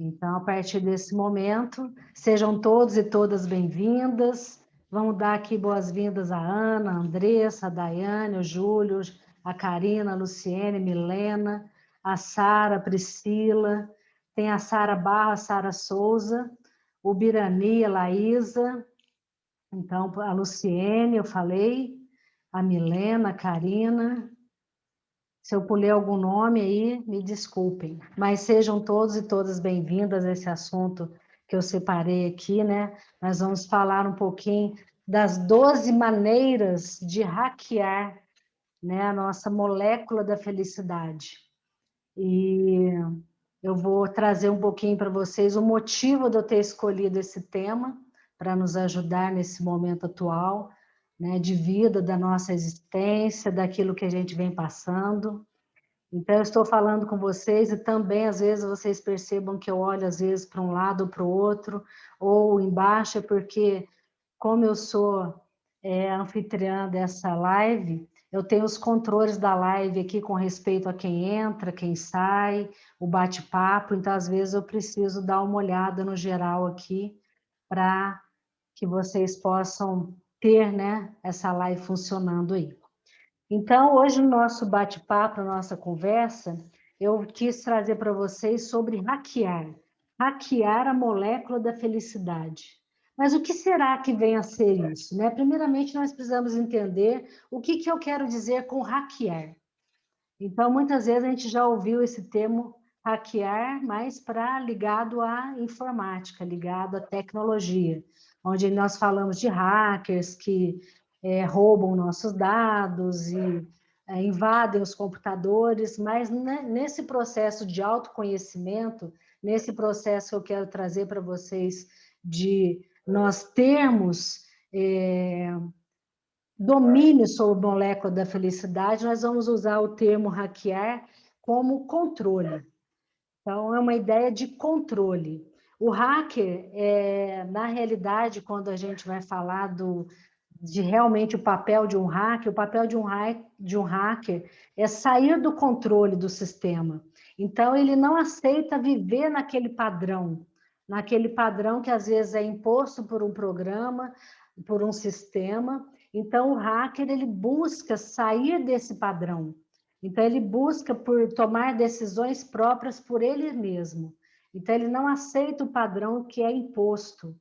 Então, a partir desse momento, sejam todos e todas bem-vindas. Vamos dar aqui boas-vindas à Ana, a Andressa, a Daiane, o Júlio, a Karina, a Luciene, a Milena, a Sara, a Priscila, tem a Sara Barra, a Sara Souza, o Birani, a Laísa, então a Luciene, eu falei, a Milena, a Karina. Se eu pulei algum nome aí, me desculpem, mas sejam todos e todas bem-vindas a esse assunto que eu separei aqui, né? Nós vamos falar um pouquinho das 12 maneiras de hackear, né, a nossa molécula da felicidade. E eu vou trazer um pouquinho para vocês o motivo de eu ter escolhido esse tema para nos ajudar nesse momento atual, né, de vida, da nossa existência, daquilo que a gente vem passando. Então, eu estou falando com vocês e também, às vezes, vocês percebam que eu olho, às vezes, para um lado ou para o outro, ou embaixo, é porque, como eu sou anfitriã dessa live, eu tenho os controles da live aqui com respeito a quem entra, quem sai, o bate-papo, então, às vezes, eu preciso dar uma olhada no geral aqui, para que vocês possam ter, né, essa live funcionando aí. Então, hoje no nosso bate-papo, na nossa conversa, eu quis trazer para vocês sobre hackear a molécula da felicidade. Mas o que será que vem a ser isso, né? Primeiramente, nós precisamos entender o que eu quero dizer com hackear. Então, muitas vezes a gente já ouviu esse termo hackear, mas ligado à informática, ligado à tecnologia, onde nós falamos de hackers que roubam nossos dados e invadem os computadores, mas nesse processo de autoconhecimento, nesse processo que eu quero trazer para vocês de nós termos domínio sobre a molécula da felicidade, nós vamos usar o termo hackear como controle. Então, é uma ideia de controle. O hacker, na realidade, quando a gente vai falar de realmente o papel de um hacker, o papel de um hacker é sair do controle do sistema. Então, ele não aceita viver naquele padrão que às vezes é imposto por um programa, por um sistema. Então, o hacker, ele busca sair desse padrão. Então, ele busca por tomar decisões próprias por ele mesmo. Então, ele não aceita o padrão que é imposto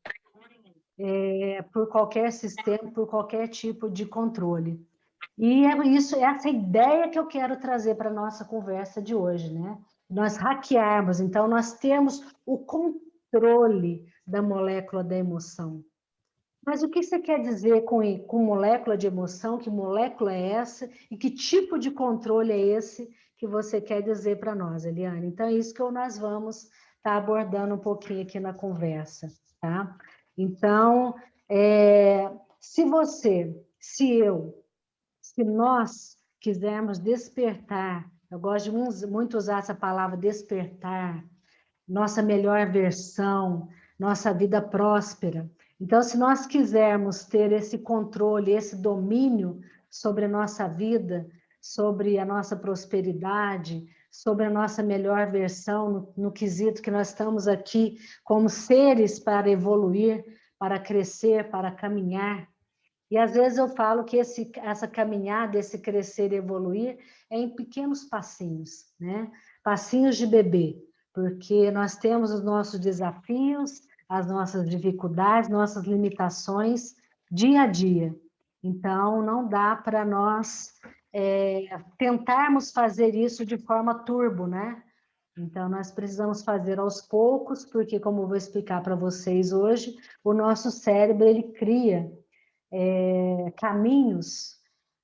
por qualquer sistema, por qualquer tipo de controle. E é essa ideia que eu quero trazer para a nossa conversa de hoje, né? Nós hackearmos, então, nós temos o controle da molécula da emoção. Mas o que você quer dizer com molécula de emoção? Que molécula é essa? E que tipo de controle é esse que você quer dizer para nós, Eliane? Então, é isso que nós vamos estar abordando um pouquinho aqui na conversa, tá? Então, se nós quisermos despertar, eu gosto muito usar essa palavra despertar, nossa melhor versão, nossa vida próspera. Então, se nós quisermos ter esse controle, esse domínio sobre a nossa vida, sobre a nossa prosperidade, sobre a nossa melhor versão, no quesito que nós estamos aqui como seres para evoluir, para crescer, para caminhar. E às vezes eu falo que essa caminhada, esse crescer e evoluir é em pequenos passinhos, né? Passinhos de bebê, porque nós temos os nossos desafios, as nossas dificuldades, nossas limitações dia a dia. Então, não dá para nós tentarmos fazer isso de forma turbo, né? Então, nós precisamos fazer aos poucos, porque, como eu vou explicar para vocês hoje, o nosso cérebro, ele cria caminhos,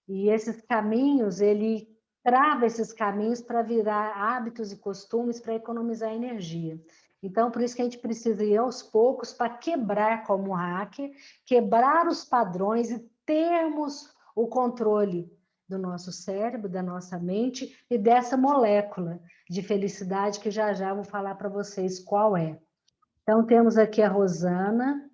e esses caminhos, ele trava esses caminhos para virar hábitos e costumes para economizar energia. Então, por isso que a gente precisa ir aos poucos para quebrar como hacker, quebrar os padrões e termos o controle do nosso cérebro, da nossa mente e dessa molécula de felicidade que já já vou falar para vocês qual é. Então, temos aqui a Rosana,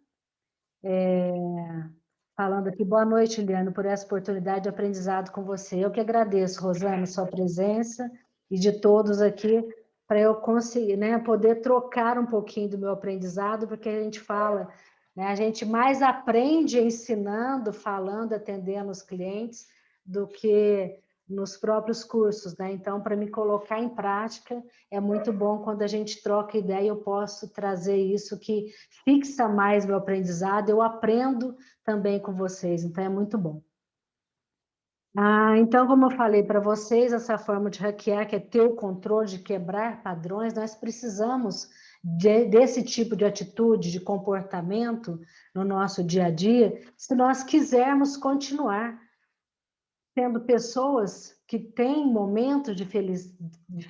falando aqui, boa noite, Liane, por essa oportunidade de aprendizado com você. Eu que agradeço, Rosana, sua presença e de todos aqui para eu conseguir, né, poder trocar um pouquinho do meu aprendizado, porque a gente fala, né, a gente mais aprende ensinando, falando, atendendo os clientes, do que nos próprios cursos, né? Então, para me colocar em prática, é muito bom quando a gente troca ideia, eu posso trazer isso que fixa mais meu aprendizado, eu aprendo também com vocês, então é muito bom. Então, como eu falei para vocês, essa forma de hackear, que é ter o controle de quebrar padrões, nós precisamos desse tipo de atitude, de comportamento no nosso dia a dia, se nós quisermos continuar sendo pessoas que têm momentos de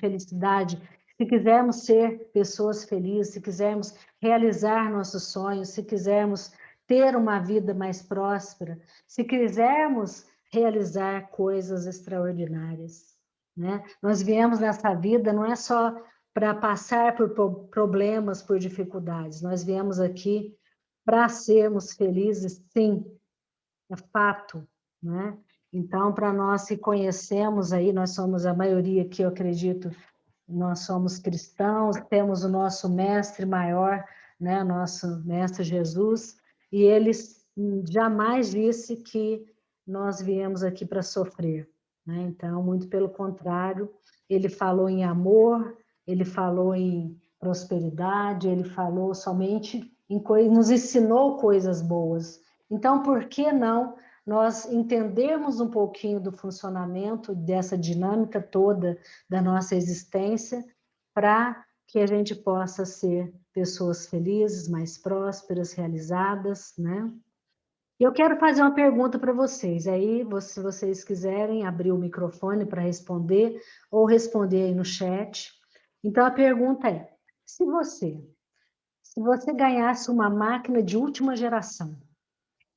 felicidade, se quisermos ser pessoas felizes, se quisermos realizar nossos sonhos, se quisermos ter uma vida mais próspera, se quisermos realizar coisas extraordinárias, né? Nós viemos nessa vida não é só para passar por problemas, por dificuldades, nós viemos aqui para sermos felizes, sim, é fato, né? Então, para nós que conhecemos aí, nós somos a maioria que eu acredito, nós somos cristãos, temos o nosso mestre maior, né? Nosso mestre Jesus, e ele jamais disse que nós viemos aqui para sofrer, né? Então, muito pelo contrário, ele falou em amor, ele falou em prosperidade, ele falou somente em coisas, nos ensinou coisas boas. Então, por que não nós entendermos um pouquinho do funcionamento dessa dinâmica toda da nossa existência para que a gente possa ser pessoas felizes, mais prósperas, realizadas, né? Eu quero fazer uma pergunta para vocês. Aí, se vocês quiserem abrir o microfone para responder ou responder aí no chat. Então, a pergunta é: se você ganhasse uma máquina de última geração,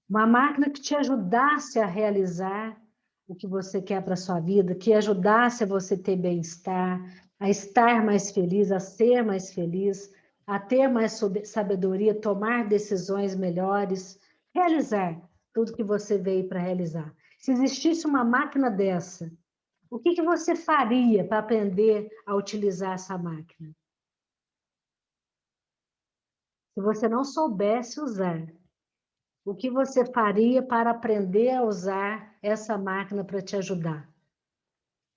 uma máquina que te ajudasse a realizar o que você quer para a sua vida, que ajudasse a você ter bem-estar, a estar mais feliz, a ser mais feliz, a ter mais sabedoria, tomar decisões melhores, realizar tudo que você veio para realizar. Se existisse uma máquina dessa, o que você faria para aprender a utilizar essa máquina? Se você não soubesse usar, o que você faria para aprender a usar essa máquina para te ajudar?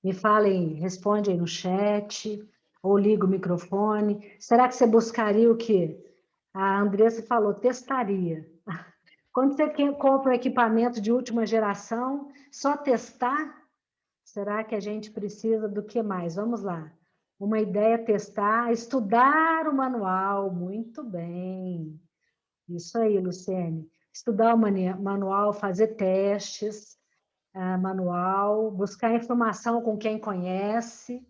Me falem, responde aí no chat, ou liga o microfone. Será que você buscaria o quê? A Andressa falou, testaria. Quando você compra um equipamento de última geração, só testar? Será que a gente precisa do que mais? Vamos lá. Uma ideia é testar, estudar o manual. Muito bem. Isso aí, Luciene. Estudar o manual, fazer testes, manual, buscar informação com quem conhece.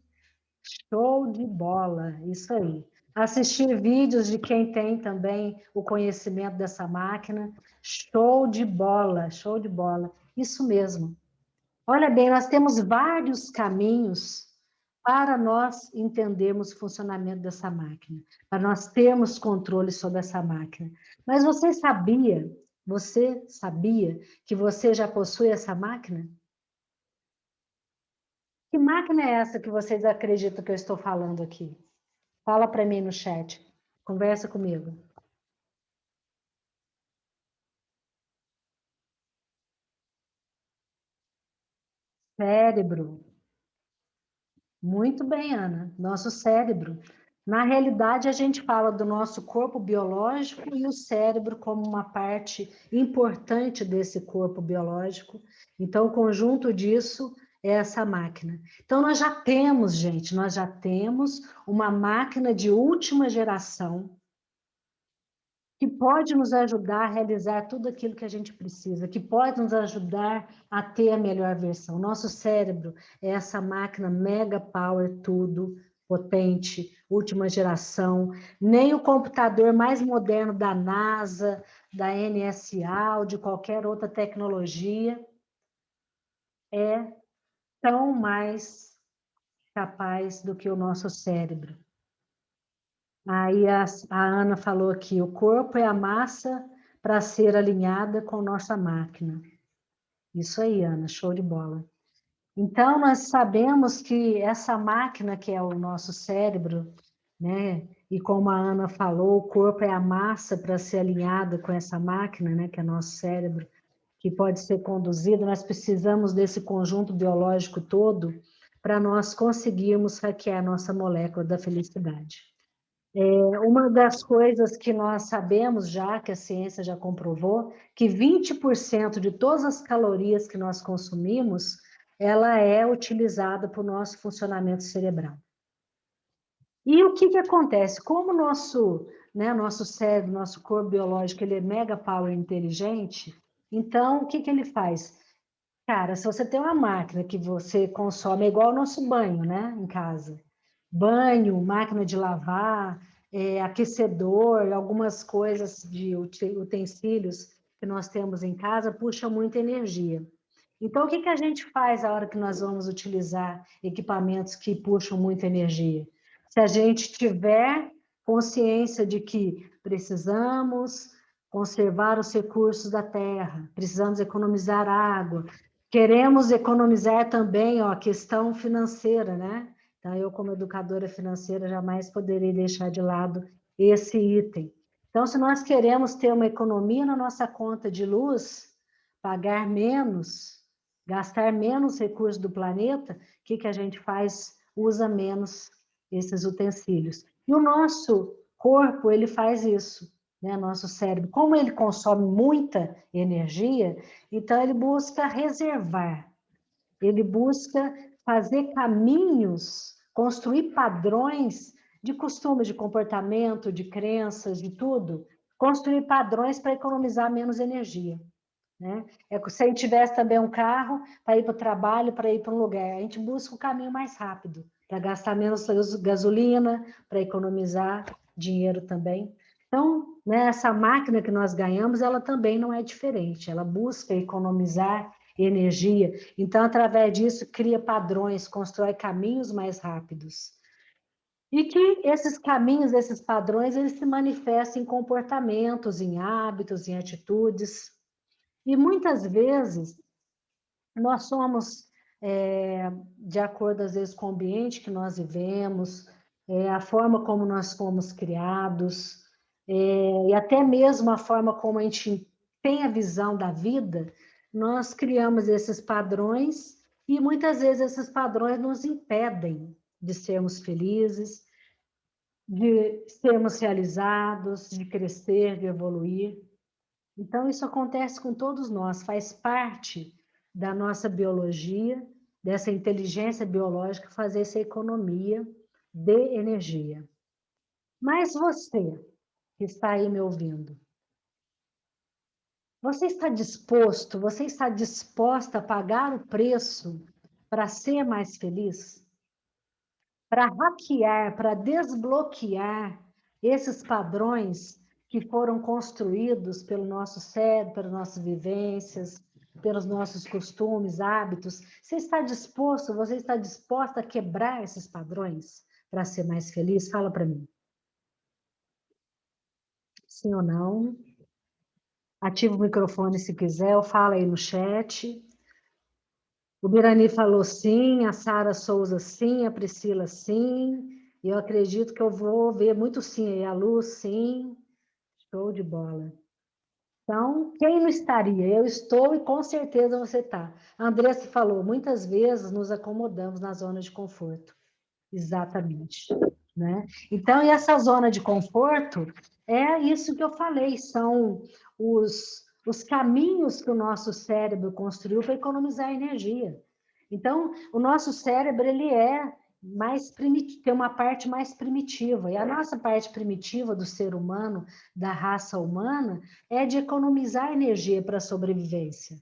Show de bola, isso aí. Assistir vídeos de quem tem também o conhecimento dessa máquina. Show de bola, show de bola. Isso mesmo. Olha bem, nós temos vários caminhos para nós entendermos o funcionamento dessa máquina, para nós termos controle sobre essa máquina. Mas você sabia que você já possui essa máquina? Que máquina é essa que vocês acreditam que eu estou falando aqui? Fala para mim no chat. Conversa comigo. Cérebro. Muito bem, Ana. Nosso cérebro. Na realidade, a gente fala do nosso corpo biológico e o cérebro como uma parte importante desse corpo biológico. Então, o conjunto disso é essa máquina. Então, nós já temos, gente, nós já temos uma máquina de última geração que pode nos ajudar a realizar tudo aquilo que a gente precisa, que pode nos ajudar a ter a melhor versão. Nosso cérebro é essa máquina mega power, tudo, potente, última geração. Nem o computador mais moderno da NASA, da NSA ou de qualquer outra tecnologia é tão mais capaz do que o nosso cérebro. Aí a Ana falou aqui, o corpo é a massa para ser alinhada com nossa máquina. Isso aí, Ana, show de bola. Então, nós sabemos que essa máquina que é o nosso cérebro, né? E como a Ana falou, o corpo é a massa para ser alinhada com essa máquina, né? Que é nosso cérebro, que pode ser conduzido. Nós precisamos desse conjunto biológico todo para nós conseguirmos hackear a nossa molécula da felicidade. Uma das coisas que nós sabemos já, que a ciência já comprovou, que 20% de todas as calorias que nós consumimos, ela é utilizada para o nosso funcionamento cerebral. E o que acontece? Como o nosso cérebro, nosso corpo biológico, ele é mega power inteligente, então o que ele faz? Cara, se você tem uma máquina que você consome, é igual ao nosso banho, né, em casa. Banho, máquina de lavar, aquecedor, algumas coisas de utensílios que nós temos em casa, puxa muita energia. Então, o que a gente faz a hora que nós vamos utilizar equipamentos que puxam muita energia? Se a gente tiver consciência de que precisamos conservar os recursos da terra, precisamos economizar água, queremos economizar também, ó, a questão financeira, né? Então, eu, como educadora financeira, jamais poderei deixar de lado esse item. Então, se nós queremos ter uma economia na nossa conta de luz, pagar menos, gastar menos recursos do planeta, o que a gente faz? Usa menos esses utensílios. E o nosso corpo, ele faz isso, né? Nosso cérebro, como ele consome muita energia, então ele busca reservar, ele busca fazer caminhos, construir padrões de costume, de comportamento, de crenças, de tudo, construir padrões para economizar menos energia. Né? Se a gente tivesse também um carro para ir para o trabalho, para ir para um lugar, a gente busca o caminho mais rápido, para gastar menos gasolina, para economizar dinheiro também. Então, né, essa máquina que nós ganhamos, ela também não é diferente, ela busca economizar energia. Então, através disso, cria padrões, constrói caminhos mais rápidos. E que esses caminhos, esses padrões, eles se manifestam em comportamentos, em hábitos, em atitudes. E muitas vezes nós somos, de acordo às vezes com o ambiente que nós vivemos, a forma como nós fomos criados, e até mesmo a forma como a gente tem a visão da vida, nós criamos esses padrões e muitas vezes esses padrões nos impedem de sermos felizes, de sermos realizados, de crescer, de evoluir. Então, isso acontece com todos nós, faz parte da nossa biologia, dessa inteligência biológica, fazer essa economia de energia. Mas você, que está aí me ouvindo, você está disposto, você está disposta a pagar o preço para ser mais feliz? Para hackear, para desbloquear esses padrões que foram construídos pelo nosso cérebro, pelas nossas vivências, pelos nossos costumes, hábitos. Você está disposta a quebrar esses padrões para ser mais feliz? Fala para mim. Sim ou não? Ativa o microfone se quiser, ou fala aí no chat. O Birani falou sim, a Sara Souza sim, a Priscila sim. E eu acredito que eu vou ver muito sim aí. A Lu sim. Show de bola. Então, quem não estaria? Eu estou e com certeza você está. A Andressa falou, muitas vezes nos acomodamos na zona de conforto. Exatamente. Né? Então, e essa zona de conforto é isso que eu falei, são os caminhos que o nosso cérebro construiu para economizar energia. Então, o nosso cérebro, ele é mais primitivo, tem uma parte mais primitiva, e a nossa parte primitiva do ser humano, da raça humana, é de economizar energia para a sobrevivência,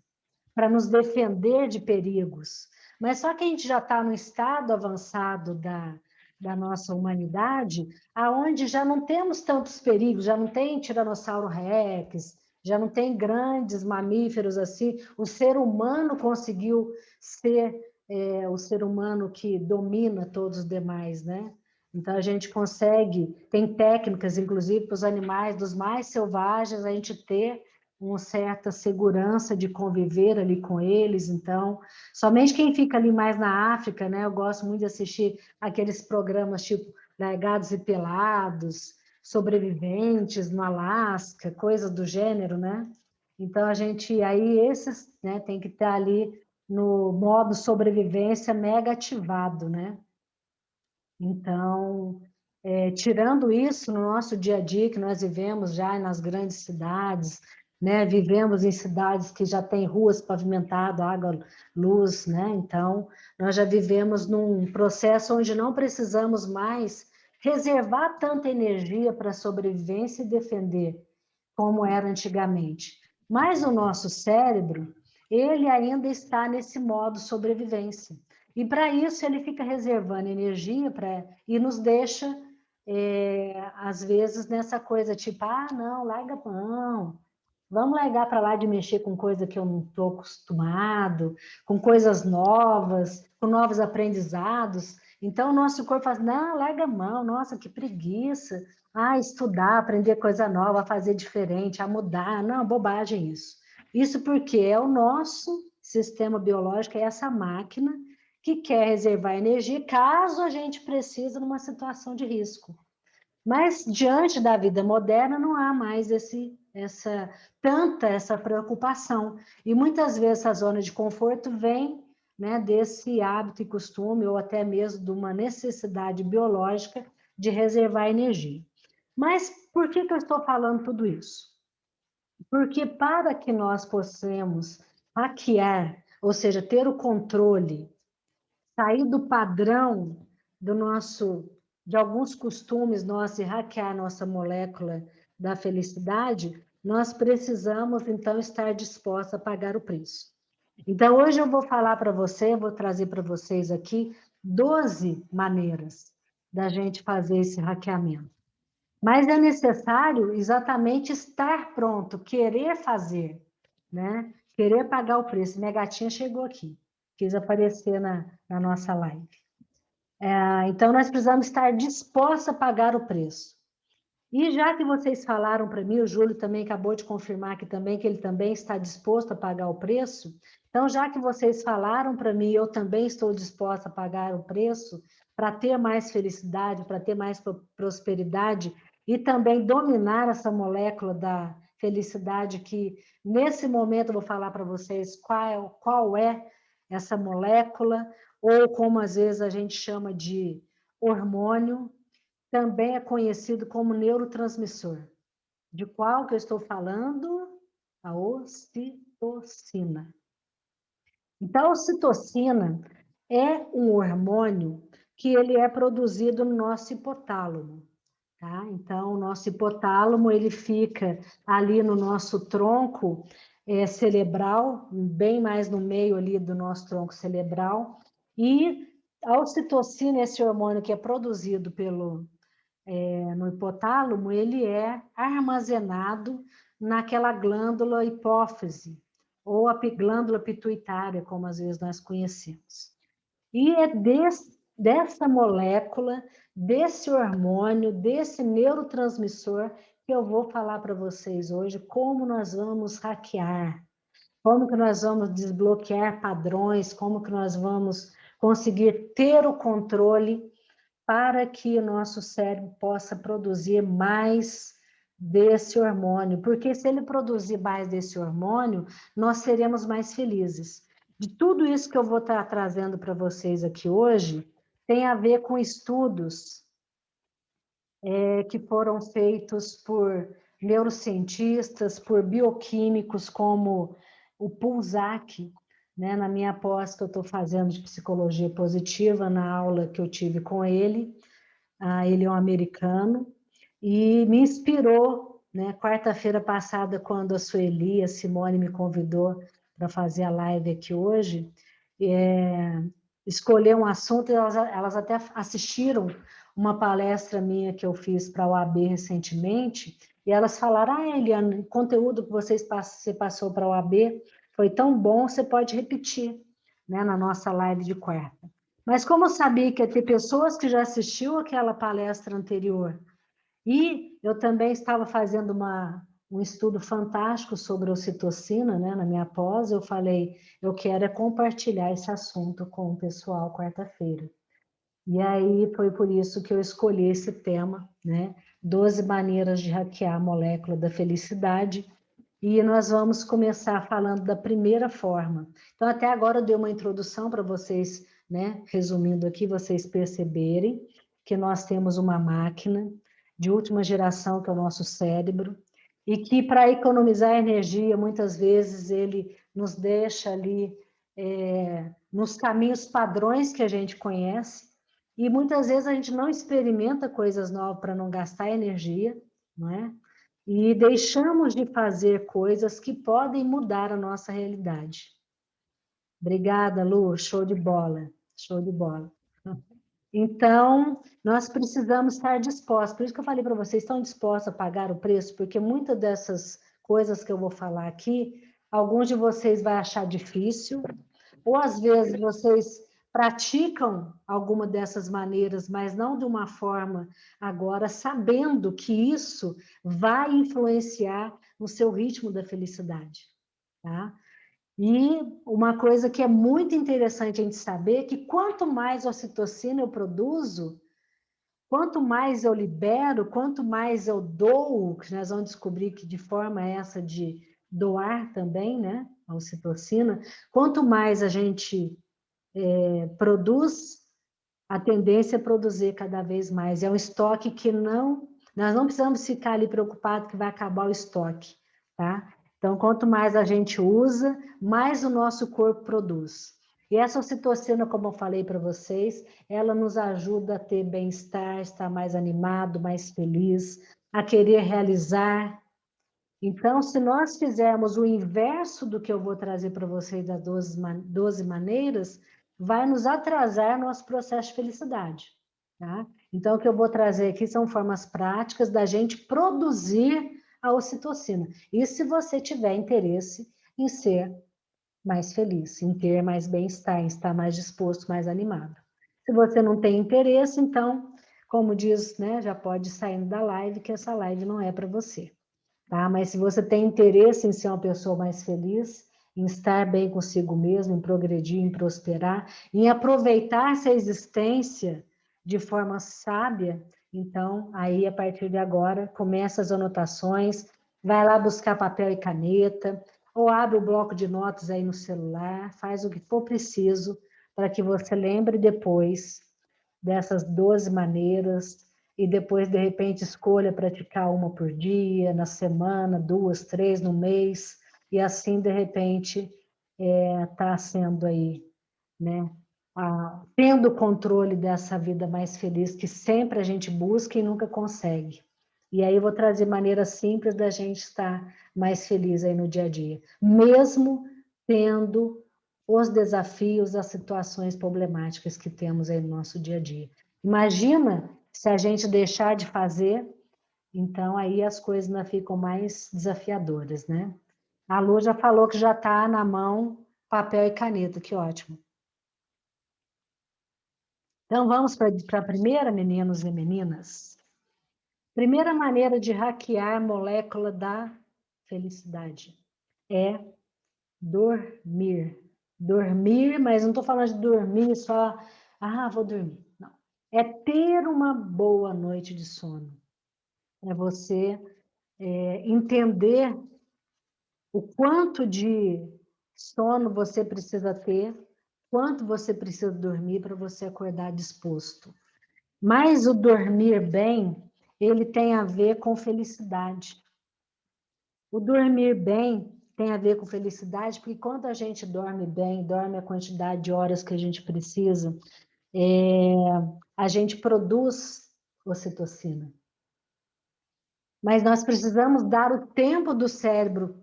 para nos defender de perigos. Mas só que a gente já está no estado avançado da nossa humanidade, aonde já não temos tantos perigos, já não tem Tiranossauro Rex, já não tem grandes mamíferos assim. O ser humano conseguiu ser o ser humano que domina todos os demais, né? Então a gente consegue, tem técnicas, inclusive, para os animais dos mais selvagens, a gente ter uma certa segurança de conviver ali com eles. Então, somente quem fica ali mais na África, né? Eu gosto muito de assistir aqueles programas tipo Largados e Pelados, Sobreviventes no Alasca, coisas do gênero, né? Então, a gente, aí esses, né, tem que estar ali no modo sobrevivência mega ativado, né? Então, tirando isso no nosso dia a dia, que nós vivemos já nas grandes cidades, né? Vivemos em cidades que já têm ruas pavimentadas, água, luz, né? Então, nós já vivemos num processo onde não precisamos mais reservar tanta energia para a sobrevivência e defender, como era antigamente. Mas o nosso cérebro, ele ainda está nesse modo sobrevivência. E para isso ele fica reservando energia e nos deixa, às vezes, nessa coisa tipo, ah, não, larga a mão, vamos largar para lá de mexer com coisa que eu não estou acostumado, com coisas novas, com novos aprendizados. Então, o nosso corpo faz, não, larga a mão, nossa, que preguiça. Ah, estudar, aprender coisa nova, fazer diferente, a mudar. Não, bobagem isso. Isso porque é o nosso sistema biológico, é essa máquina que quer reservar energia caso a gente precise numa situação de risco. Mas diante da vida moderna não há mais essa preocupação. E muitas vezes essa zona de conforto vem, né, desse hábito e costume, ou até mesmo de uma necessidade biológica de reservar energia. Mas por que eu estou falando tudo isso? Porque para que nós possamos hackear, ou seja, ter o controle, sair do padrão do nosso, de alguns costumes nossos e hackear nossa molécula da felicidade, nós precisamos então estar dispostos a pagar o preço. Então hoje eu vou falar para você, vou trazer para vocês aqui 12 maneiras da gente fazer esse hackeamento. Mas é necessário exatamente estar pronto, querer fazer, né? Querer pagar o preço. Minha gatinha chegou aqui, quis aparecer na nossa live. Então, nós precisamos estar dispostos a pagar o preço. E já que vocês falaram para mim, o Júlio também acabou de confirmar aqui também que ele também está disposto a pagar o preço. Então, já que vocês falaram para mim, eu também estou disposta a pagar o preço para ter mais felicidade, para ter mais prosperidade e também dominar essa molécula da felicidade que, nesse momento, eu vou falar para vocês qual é essa molécula, ou como às vezes a gente chama de hormônio, também é conhecido como neurotransmissor. De qual que eu estou falando? A ocitocina. Então, a ocitocina é um hormônio que ele é produzido no nosso hipotálamo. Tá? Então, o nosso hipotálamo ele fica ali no nosso tronco cerebral, bem mais no meio ali do nosso tronco cerebral, e a ocitocina, esse hormônio que é produzido no hipotálamo, ele é armazenado naquela glândula hipófise, ou a glândula pituitária, como às vezes nós conhecemos. E é dessa molécula, desse hormônio, desse neurotransmissor que eu vou falar para vocês hoje como nós vamos hackear, como que nós vamos desbloquear padrões, como que nós vamos conseguir ter o controle para que o nosso cérebro possa produzir mais desse hormônio, porque se ele produzir mais desse hormônio, nós seremos mais felizes. De tudo isso que eu vou estar trazendo para vocês aqui hoje, tem a ver com estudos que foram feitos por neurocientistas, por bioquímicos como o Pulzac, né, na minha pós que eu estou fazendo de psicologia positiva, na aula que eu tive com ele. Ele é um americano, e me inspirou, né? Quarta-feira passada, quando a Sueli, a Simone me convidou para fazer a live aqui hoje, escolher um assunto, e elas até assistiram uma palestra minha que eu fiz para a OAB recentemente, e elas falaram, Eliane, o conteúdo que você passou para a OAB foi tão bom, você pode repetir, né, na nossa live de quarta. Mas como eu sabia que ia ter pessoas que já assistiu aquela palestra anterior, e eu também estava fazendo um estudo fantástico sobre a ocitocina, né? Na minha pós, eu falei, eu quero é compartilhar esse assunto com o pessoal quarta-feira. E aí foi por isso que eu escolhi esse tema, né? 12 maneiras de hackear a molécula da felicidade. E nós vamos começar falando da primeira forma. Então, até agora eu dei uma introdução para vocês, né? Resumindo aqui, vocês perceberem que nós temos uma máquina de última geração, que é o nosso cérebro, e que para economizar energia, muitas vezes ele nos deixa ali nos caminhos padrões que a gente conhece, e muitas vezes a gente não experimenta coisas novas para não gastar energia, não é? E deixamos de fazer coisas que podem mudar a nossa realidade. Obrigada, Lu, show de bola, show de bola. Então, nós precisamos estar dispostos. Por isso que eu falei para vocês, estão dispostos a pagar o preço? Porque muitas dessas coisas que eu vou falar aqui, alguns de vocês vão achar difícil, ou às vezes vocês praticam alguma dessas maneiras, mas não de uma forma agora, sabendo que isso vai influenciar no seu ritmo da felicidade, tá? E uma coisa que é muito interessante a gente saber é que quanto mais ocitocina eu produzo, quanto mais eu libero, quanto mais eu dou, que nós vamos descobrir que de forma essa de doar também, né, a ocitocina, quanto mais a gente produz, a tendência é produzir cada vez mais. É um estoque que nós não precisamos ficar ali preocupados que vai acabar o estoque, tá? Então, quanto mais a gente usa, mais o nosso corpo produz. E essa ocitocina, como eu falei para vocês, ela nos ajuda a ter bem-estar, estar mais animado, mais feliz, a querer realizar. Então, se nós fizermos o inverso do que eu vou trazer para vocês das 12 maneiras, vai nos atrasar nosso processo de felicidade, tá? Então, o que eu vou trazer aqui são formas práticas da gente produzir a ocitocina. E se você tiver interesse em ser mais feliz, em ter mais bem-estar, em estar mais disposto, mais animado. Se você não tem interesse, então, como diz, né, já pode sair da live, que essa live não é para você. Tá? Mas se você tem interesse em ser uma pessoa mais feliz, em estar bem consigo mesmo, em progredir, em prosperar, em aproveitar essa existência de forma sábia, então, aí, a partir de agora, começa as anotações, vai lá buscar papel e caneta, ou abre o bloco de notas aí no celular, faz o que for preciso para que você lembre depois dessas 12 maneiras, e depois, de repente, escolha praticar uma por dia, na semana, 2, 3 no mês, e assim, de repente, está sendo aí, né, tendo controle dessa vida mais feliz que sempre a gente busca e nunca consegue. E aí eu vou trazer maneiras simples da gente estar mais feliz aí no dia a dia, mesmo tendo os desafios, as situações problemáticas que temos aí no nosso dia a dia. Imagina se a gente deixar de fazer, então aí as coisas ainda ficam mais desafiadoras, né? A Lu já falou que já está na mão papel e caneta, que ótimo. Então vamos para a primeira, meninos e meninas. Primeira maneira de hackear a molécula da felicidade é dormir. Dormir, mas não estou falando de dormir só, vou dormir. Não. É ter uma boa noite de sono. É você entender o quanto de sono você precisa ter, quanto você precisa dormir para você acordar disposto. Mas o dormir bem, ele tem a ver com felicidade. O dormir bem tem a ver com felicidade, porque quando a gente dorme bem, dorme a quantidade de horas que a gente precisa, a gente produz ocitocina. Mas nós precisamos dar o tempo do cérebro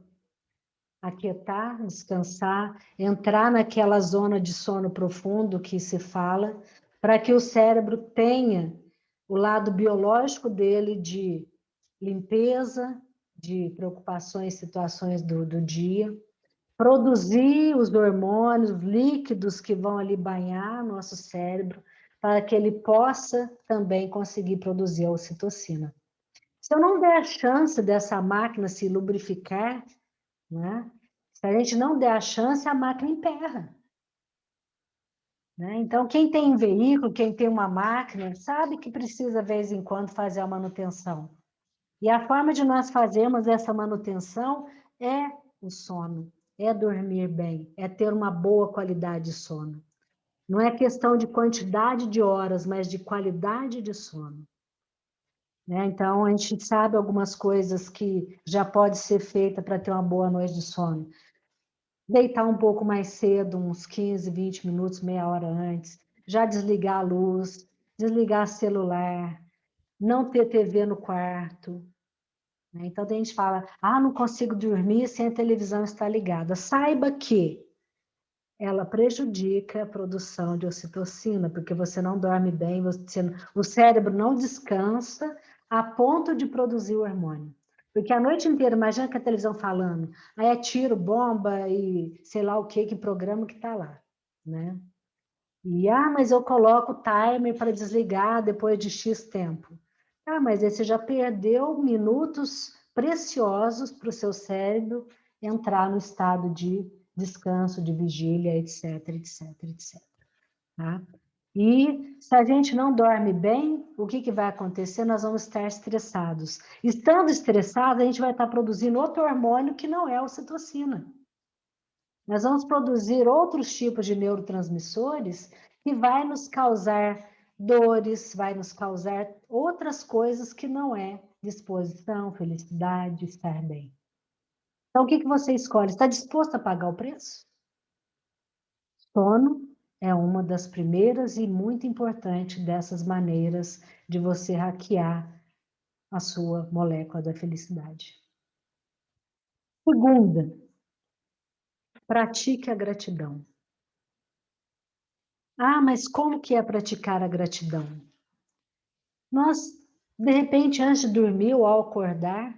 aquietar, descansar, entrar naquela zona de sono profundo que se fala, para que o cérebro tenha o lado biológico dele de limpeza, de preocupações, situações do dia, produzir os hormônios, os líquidos que vão ali banhar nosso cérebro, para que ele possa também conseguir produzir a ocitocina. Se eu não der a chance dessa máquina se lubrificar, né? Se a gente não der a chance, a máquina emperra. Né? Então, quem tem um veículo, quem tem uma máquina, sabe que precisa, de vez em quando, fazer a manutenção. E a forma de nós fazermos essa manutenção é o sono, é dormir bem, é ter uma boa qualidade de sono. Não é questão de quantidade de horas, mas de qualidade de sono. Né? Então, a gente sabe algumas coisas que já pode ser feita para ter uma boa noite de sono. Deitar um pouco mais cedo, uns 15, 20 minutos, meia hora antes. Já desligar a luz, desligar celular, não ter TV no quarto. Né? Então, a gente fala, não consigo dormir sem a televisão estar ligada. Saiba que ela prejudica a produção de ocitocina, porque você não dorme bem, o cérebro não descansa a ponto de produzir o hormônio. Porque a noite inteira, imagina que a televisão falando, aí é tiro, bomba e sei lá o que programa que está lá, né? E, mas eu coloco o timer para desligar depois de X tempo. Mas aí você já perdeu minutos preciosos para o seu cérebro entrar no estado de descanso, de vigília, etc, etc, etc. Tá? E se a gente não dorme bem, o que vai acontecer? Nós vamos estar estressados. Estando estressados, a gente vai estar produzindo outro hormônio que não é a ocitocina. Nós vamos produzir outros tipos de neurotransmissores que vai nos causar dores, vai nos causar outras coisas que não é disposição, felicidade, estar bem. Então, o que você escolhe? Está disposto a pagar o preço? Sono é uma das primeiras e muito importante dessas maneiras de você hackear a sua molécula da felicidade. Segunda, pratique a gratidão. Mas como que é praticar a gratidão? Nós, de repente, antes de dormir ou ao acordar,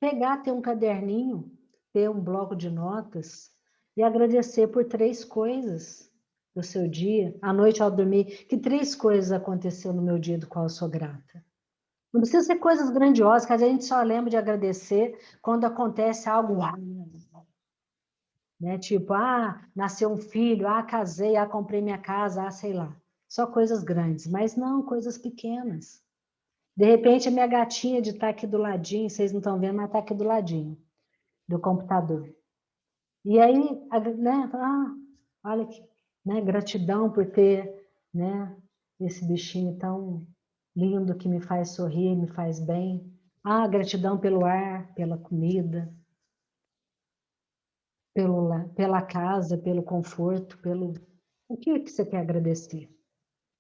ter um caderninho, ter um bloco de notas e agradecer por 3 coisas do seu dia. À noite, ao dormir, que 3 coisas aconteceu no meu dia do qual eu sou grata. Não precisa ser coisas grandiosas, que a gente só lembra de agradecer quando acontece algo. Né? Tipo, nasceu um filho, casei, comprei minha casa, sei lá. Só coisas grandes, mas não coisas pequenas. De repente, a minha gatinha de estar aqui do ladinho, vocês não estão vendo, mas está aqui do ladinho do computador. E aí, né, olha que, né, gratidão por ter, né, esse bichinho tão lindo que me faz sorrir, me faz bem. Gratidão pelo ar, pela comida, pela casa, pelo conforto, pelo... O que você quer agradecer?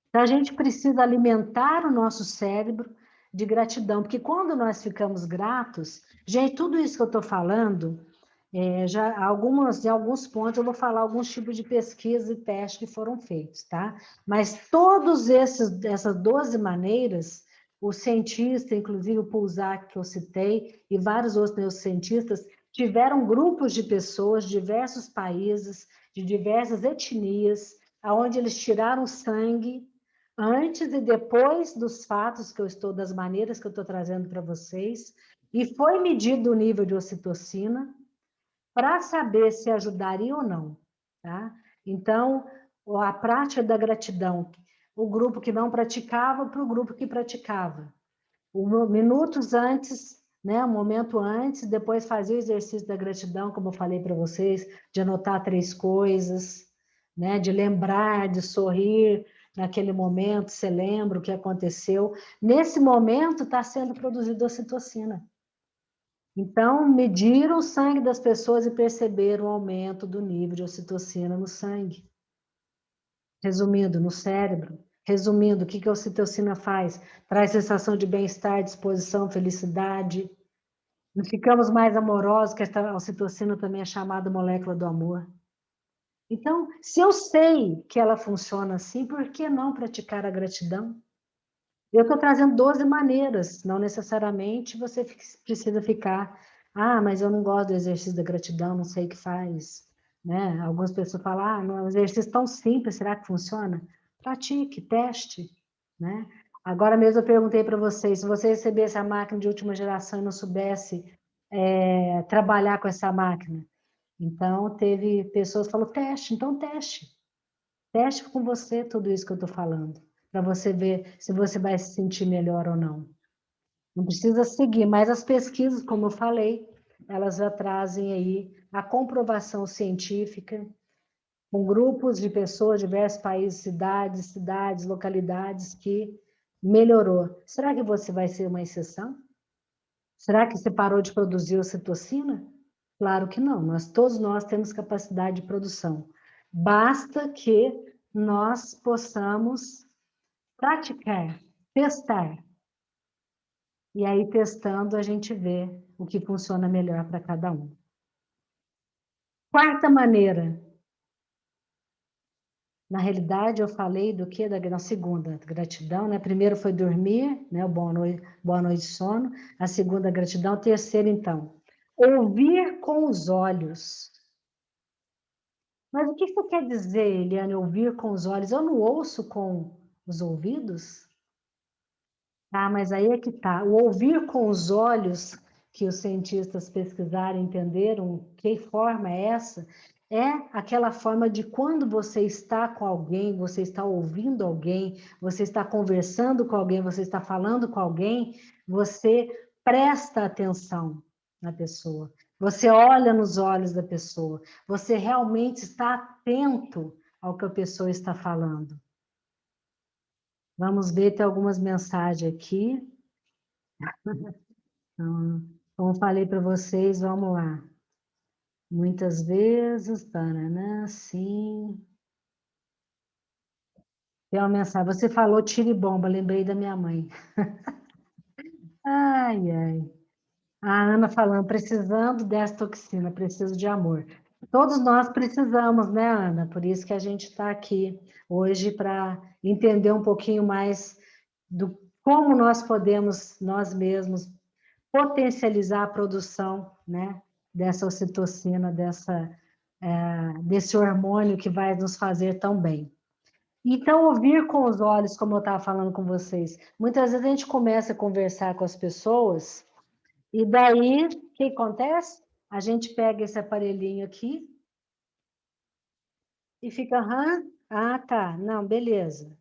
Então, a gente precisa alimentar o nosso cérebro de gratidão, porque quando nós ficamos gratos, gente, tudo isso que eu estou falando, em alguns pontos eu vou falar alguns tipos de pesquisa e testes que foram feitos, tá? Mas essas 12 maneiras, o cientista, inclusive o Pulsar que eu citei, e vários outros neurocientistas, tiveram grupos de pessoas de diversos países, de diversas etnias, aonde eles tiraram sangue antes e depois dos fatos das maneiras que eu estou trazendo para vocês, e foi medido o nível de ocitocina para saber se ajudaria ou não, tá? Então, a prática da gratidão, o grupo que não praticava para o grupo que praticava. Minutos antes, né, um momento antes, depois fazia o exercício da gratidão, como eu falei para vocês, de anotar 3 coisas, né, de lembrar, de sorrir, naquele momento, você lembra o que aconteceu. Nesse momento está sendo produzida ocitocina. Então, mediram o sangue das pessoas e perceberam o aumento do nível de ocitocina no sangue. Resumindo, no cérebro. Resumindo, o que a ocitocina faz? Traz sensação de bem-estar, disposição, felicidade. Não ficamos mais amorosos, que a ocitocina também é chamada molécula do amor. Então, se eu sei que ela funciona assim, por que não praticar a gratidão? Eu estou trazendo 12 maneiras, não necessariamente você precisa ficar, mas eu não gosto do exercício da gratidão, não sei o que faz. Né? Algumas pessoas falam, não é um exercício tão simples, será que funciona? Pratique, teste. Né? Agora mesmo eu perguntei para vocês, se você recebesse a máquina de última geração e não soubesse trabalhar com essa máquina. Então, teve pessoas que falaram, teste, então teste. Teste com você tudo isso que eu estou falando, para você ver se você vai se sentir melhor ou não. Não precisa seguir, mas as pesquisas, como eu falei, elas já trazem aí a comprovação científica, com grupos de pessoas, diversos países, cidades, localidades, que melhorou. Será que você vai ser uma exceção? Será que você parou de produzir ocitocina? Claro que não, todos nós temos capacidade de produção. Basta que nós possamos praticar, testar. E aí, testando, a gente vê o que funciona melhor para cada um. Quarta maneira. Na realidade, eu falei do que? Na segunda, gratidão, né? Primeiro foi dormir, né? Boa noite, sono. A segunda, gratidão. Terceira, então, ouvir com os olhos. Mas o que você quer dizer, Eliane, ouvir com os olhos? Eu não ouço com os ouvidos? Ah, mas aí é que tá. O ouvir com os olhos, que os cientistas pesquisaram e entenderam que forma é essa, é aquela forma de quando você está com alguém, você está ouvindo alguém, você está conversando com alguém, você está falando com alguém, você presta atenção na pessoa. Você olha nos olhos da pessoa, você realmente está atento ao que a pessoa está falando. Vamos ver, tem algumas mensagens aqui. Então, como falei para vocês, vamos lá. Muitas vezes, Paraná, sim. Tem uma mensagem. Você falou tire bomba, lembrei da minha mãe. Ai, ai. A Ana falando, precisando dessa toxina, preciso de amor. Todos nós precisamos, né, Ana? Por isso que a gente está aqui hoje para entender um pouquinho mais do como nós podemos, nós mesmos, potencializar a produção, né, dessa ocitocina, desse hormônio que vai nos fazer tão bem. Então, ouvir com os olhos, como eu estava falando com vocês. Muitas vezes a gente começa a conversar com as pessoas e daí, o que acontece? A gente pega esse aparelhinho aqui e fica, ah, tá, não, beleza.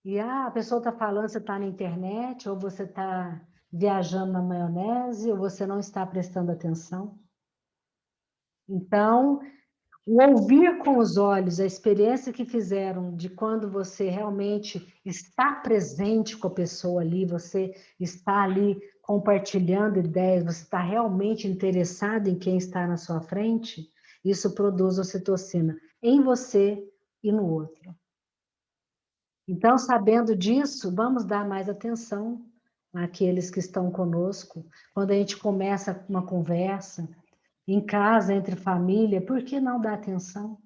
E a pessoa está falando, você está na internet, ou você está viajando na maionese, ou você não está prestando atenção. Então, o ouvir com os olhos, a experiência que fizeram de quando você realmente está presente com a pessoa ali, você está ali compartilhando ideias, você está realmente interessado em quem está na sua frente, isso produz ocitocina em você e no outro. Então, sabendo disso, vamos dar mais atenção àqueles que estão conosco. Quando a gente começa uma conversa, em casa, entre família, por que não dar atenção?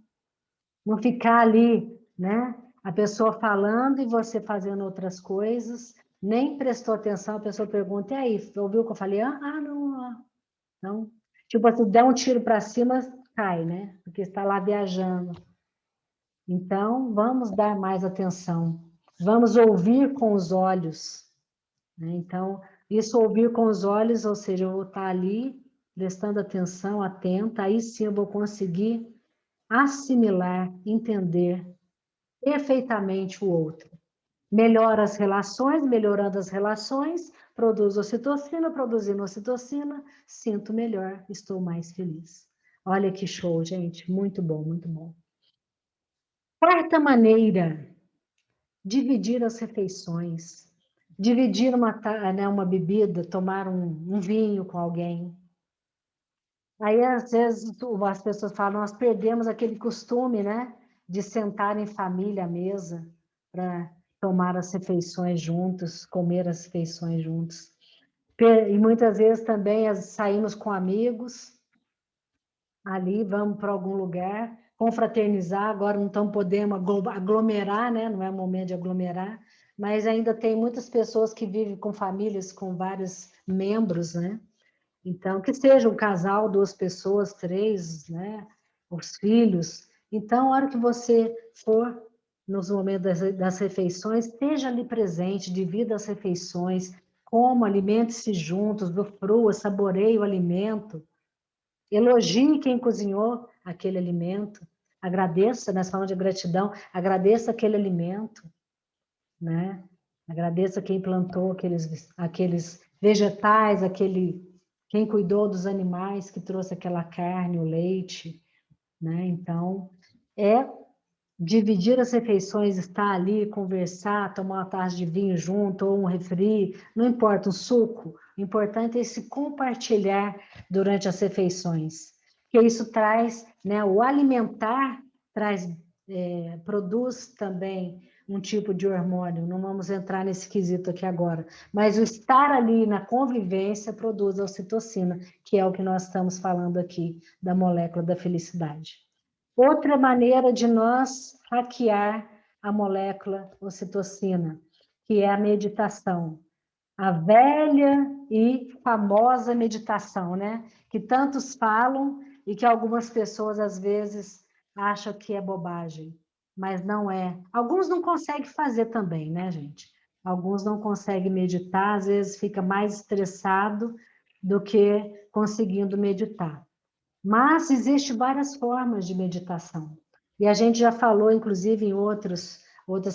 Não ficar ali, né? A pessoa falando e você fazendo outras coisas, nem prestou atenção, a pessoa pergunta, e aí, ouviu o que eu falei? Não, não. Tipo, se der um tiro para cima, cai, né? Porque está lá viajando. Então, vamos dar mais atenção. Vamos ouvir com os olhos, né? Então, isso ouvir com os olhos, ou seja, eu vou estar ali prestando atenção, atenta, aí sim eu vou conseguir assimilar, entender perfeitamente o outro. Melhora as relações, melhorando as relações, produz ocitocina, produzindo ocitocina, sinto melhor, estou mais feliz. Olha que show, gente, muito bom, muito bom. Quarta maneira, dividir as refeições. Dividir uma bebida, tomar um vinho com alguém. Aí, às vezes, as pessoas falam, nós perdemos aquele costume, né? De sentar em família à mesa para tomar as refeições juntos, comer as refeições juntos. E muitas vezes também saímos com amigos, ali vamos para algum lugar, confraternizar, agora não estamos podendo aglomerar, né? Não é o momento de aglomerar, mas ainda tem muitas pessoas que vivem com famílias com vários membros, né? Então, que seja um casal, duas pessoas, três, né? Os filhos. Então, a hora que você for nos momentos das refeições, esteja ali presente, divida as refeições, coma, alimente-se juntos, usufrua, saboreie o alimento, elogie quem cozinhou aquele alimento, agradeça, nós falamos de gratidão, agradeça aquele alimento, né? Agradeça quem plantou aqueles vegetais, quem cuidou dos animais, que trouxe aquela carne, o leite, né? Então, é dividir as refeições, estar ali, conversar, tomar uma taça de vinho junto, ou um refri, não importa, um suco. O importante é se compartilhar durante as refeições. Porque isso traz, né, o alimentar traz, produz também um tipo de hormônio, não vamos entrar nesse quesito aqui agora, mas o estar ali na convivência produz a ocitocina, que é o que nós estamos falando aqui, da molécula da felicidade. Outra maneira de nós hackear a molécula ocitocina, que é a meditação. A velha e famosa meditação, né? Que tantos falam e que algumas pessoas, às vezes, acham que é bobagem, mas não é. Alguns não conseguem fazer também, né, gente? Alguns não conseguem meditar, às vezes fica mais estressado do que conseguindo meditar. Mas existe várias formas de meditação. E a gente já falou, inclusive, em outras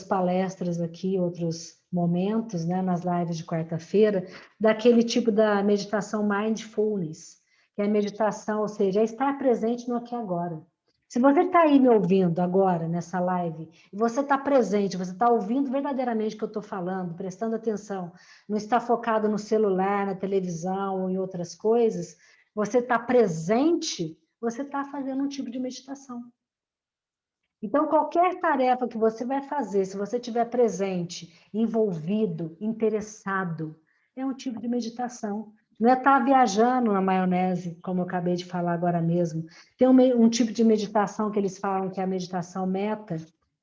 palestras aqui, outros momentos, né, nas lives de quarta-feira, daquele tipo da meditação mindfulness, que é a meditação, ou seja, é estar presente no aqui e agora. Se você está aí me ouvindo agora, nessa live, e você está presente, você está ouvindo verdadeiramente o que eu estou falando, prestando atenção, não está focado no celular, na televisão ou em outras coisas, você está presente, você está fazendo um tipo de meditação. Então, qualquer tarefa que você vai fazer, se você estiver presente, envolvido, interessado, é um tipo de meditação. Não é estar viajando na maionese, como eu acabei de falar agora mesmo. Tem um tipo de meditação que eles falam que é a meditação meta,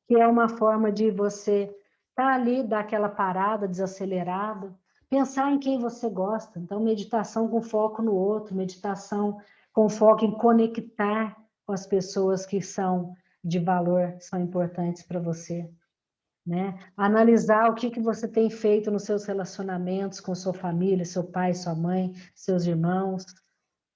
que é uma forma de você estar ali, dar aquela parada, desacelerada, pensar em quem você gosta. Então, meditação com foco no outro, meditação com foco em conectar com as pessoas que são de valor, são importantes para você, né? Analisar o que você tem feito nos seus relacionamentos com sua família, seu pai, sua mãe, seus irmãos,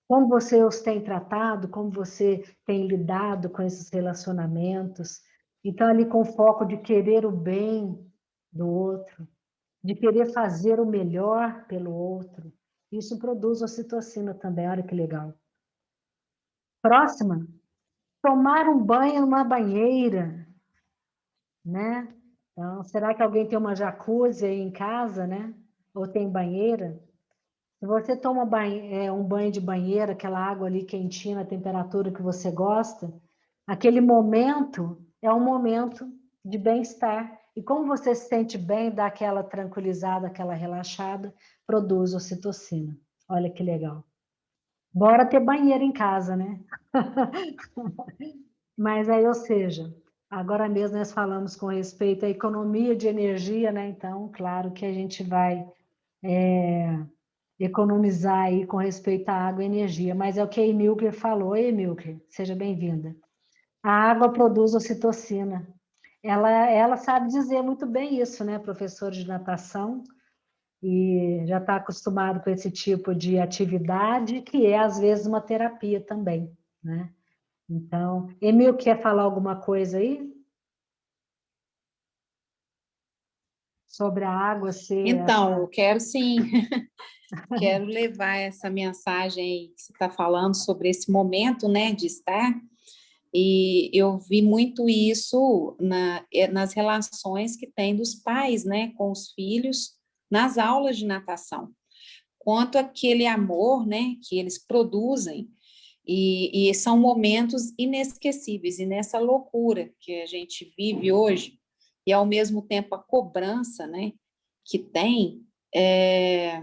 como você os tem tratado, como você tem lidado com esses relacionamentos. Então, ali com foco de querer o bem do outro, de querer fazer o melhor pelo outro. Isso produz ocitocina também, olha que legal. Próxima, tomar um banho numa banheira, né? Então, será que alguém tem uma jacuzzi aí em casa, né? Ou tem banheira? Se você toma um banho de banheira, aquela água ali quentinha, na temperatura que você gosta, aquele momento é um momento de bem-estar. E como você se sente bem, dá aquela tranquilizada, aquela relaxada, produz ocitocina. Olha que legal. Bora ter banheiro em casa, né? Mas aí, ou seja, agora mesmo nós falamos com respeito à economia de energia, né? Então, claro que a gente vai economizar aí com respeito à água e energia, mas é o que a Emilker falou. Oi, Emilker, seja bem-vinda. A água produz ocitocina. Ela sabe dizer muito bem isso, né? Professora de natação, e já está acostumado com esse tipo de atividade, que é, às vezes, uma terapia também, né? Então, Emil, quer falar alguma coisa aí? Sobre a água ser Então, essa... eu quero sim, quero levar essa mensagem aí que você está falando sobre esse momento, né, de estar, e eu vi muito isso nas relações que tem dos pais, né, com os filhos, nas aulas de natação, quanto aquele amor, né, que eles produzem, e são momentos inesquecíveis, e nessa loucura que a gente vive hoje, e ao mesmo tempo a cobrança, né, que tem, é,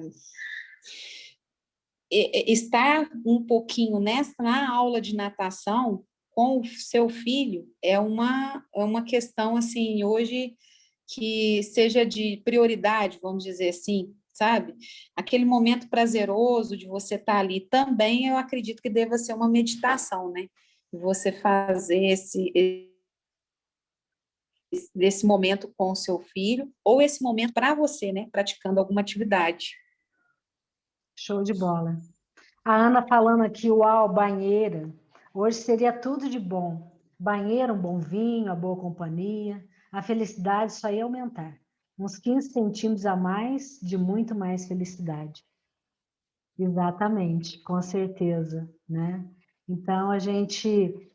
estar um pouquinho na aula de natação com o seu filho é uma questão, assim, hoje que seja de prioridade, vamos dizer assim, sabe? Aquele momento prazeroso de você estar ali também, eu acredito que deva ser uma meditação, né? Você fazer desse momento com o seu filho, ou esse momento para você, né, praticando alguma atividade. Show de bola. A Ana falando aqui, uau, banheira. Hoje seria tudo de bom. Banheira, um bom vinho, a boa companhia. A felicidade só ia aumentar. Uns 15 centímetros a mais de muito mais felicidade. Exatamente, com certeza, né? Então, a gente...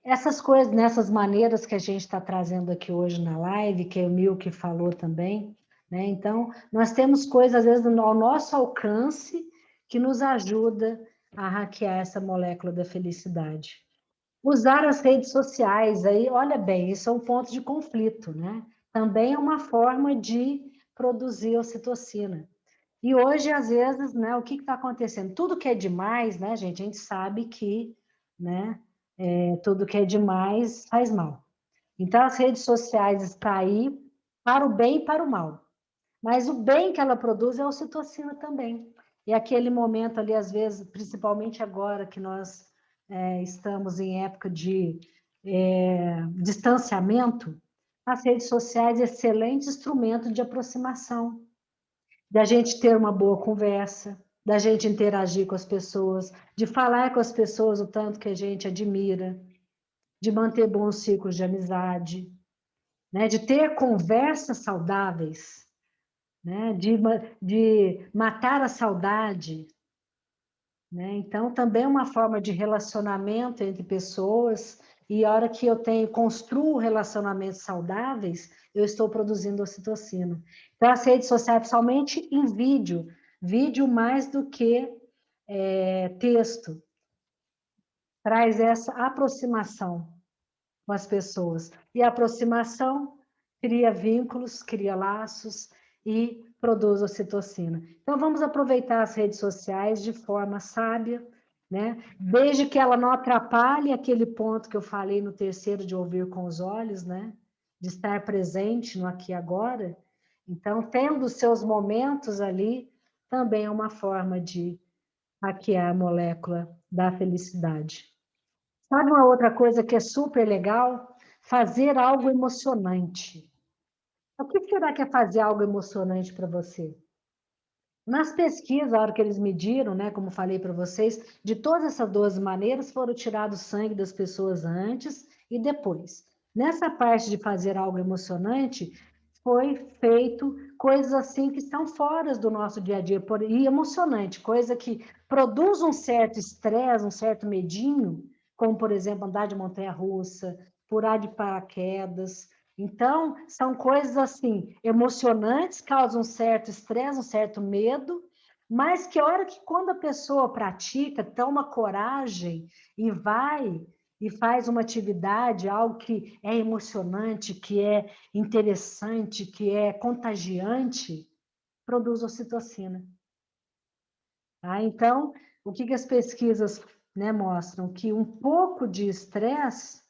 essas coisas, nessas maneiras que a gente está trazendo aqui hoje na live, que é o Milk falou também, né? Então, nós temos coisas, às vezes, ao nosso alcance que nos ajuda a hackear essa molécula da felicidade. Usar as redes sociais, aí, olha bem, isso é um ponto de conflito, né? Também é uma forma de produzir ocitocina. E hoje, às vezes, né, o que está acontecendo? Tudo que é demais, né, gente? A gente sabe que, né, tudo que é demais faz mal. Então, as redes sociais estão aí para o bem e para o mal. Mas o bem que ela produz é a ocitocina também. E aquele momento ali, às vezes, principalmente agora que nós estamos em época de distanciamento, as redes sociais, excelente instrumento de aproximação, da gente ter uma boa conversa, da gente interagir com as pessoas, de falar com as pessoas o tanto que a gente admira, de manter bons ciclos de amizade, né? De ter conversas saudáveis, né? De matar a saudade, né? Então, também é uma forma de relacionamento entre pessoas, e a hora que eu construo relacionamentos saudáveis, eu estou produzindo ocitocina. Então, as redes sociais, principalmente em vídeo mais do que texto, traz essa aproximação com as pessoas. E a aproximação cria vínculos, cria laços e produz ocitocina. Então, vamos aproveitar as redes sociais de forma sábia, né? Desde que ela não atrapalhe aquele ponto que eu falei no terceiro, de ouvir com os olhos, né? De estar presente no aqui e agora. Então, tendo seus momentos ali, também é uma forma de hackear a molécula da felicidade. Sabe uma outra coisa que é super legal? Fazer algo emocionante. O que será que é fazer algo emocionante para você? Nas pesquisas, a hora que eles mediram, né, como falei para vocês, de todas essas 12 maneiras, foram tirados sangue das pessoas antes e depois. Nessa parte de fazer algo emocionante, foi feito coisas assim que estão fora do nosso dia a dia, e emocionante, coisa que produz um certo estresse, um certo medinho, como, por exemplo, andar de montanha-russa, pular de paraquedas. Então, são coisas assim, emocionantes, causam um certo estresse, um certo medo, mas que a hora que quando a pessoa pratica, toma coragem e vai e faz uma atividade, algo que é emocionante, que é interessante, que é contagiante, produz ocitocina. Tá? Então, o que as pesquisas, né, mostram? Que um pouco de estresse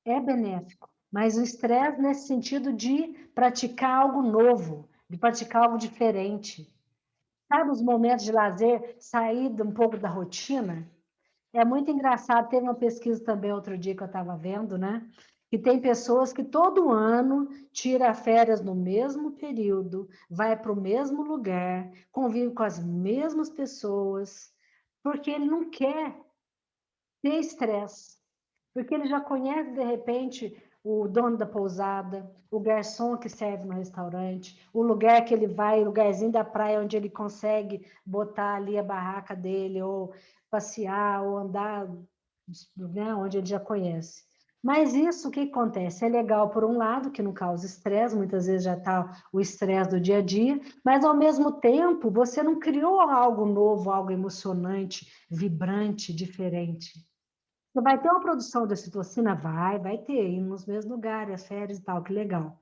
é benéfico, mas o estresse nesse sentido de praticar algo novo, de praticar algo diferente. Sabe os momentos de lazer, sair um pouco da rotina? É muito engraçado, teve uma pesquisa também outro dia que eu estava vendo, né? Que tem pessoas que todo ano tira férias no mesmo período, vai para o mesmo lugar, convive com as mesmas pessoas, porque ele não quer ter estresse. Porque ele já conhece, de repente, o dono da pousada, o garçom que serve no restaurante, o lugar que ele vai, o lugarzinho da praia onde ele consegue botar ali a barraca dele, ou passear, ou andar, né, onde ele já conhece. Mas isso, o que acontece? É legal, por um lado, que não causa estresse, muitas vezes já está o estresse do dia a dia, mas, ao mesmo tempo, você não criou algo novo, algo emocionante, vibrante, diferente. Você vai ter uma produção de ocitocina? Vai ter, ir nos mesmos lugares, as férias e tal, que legal.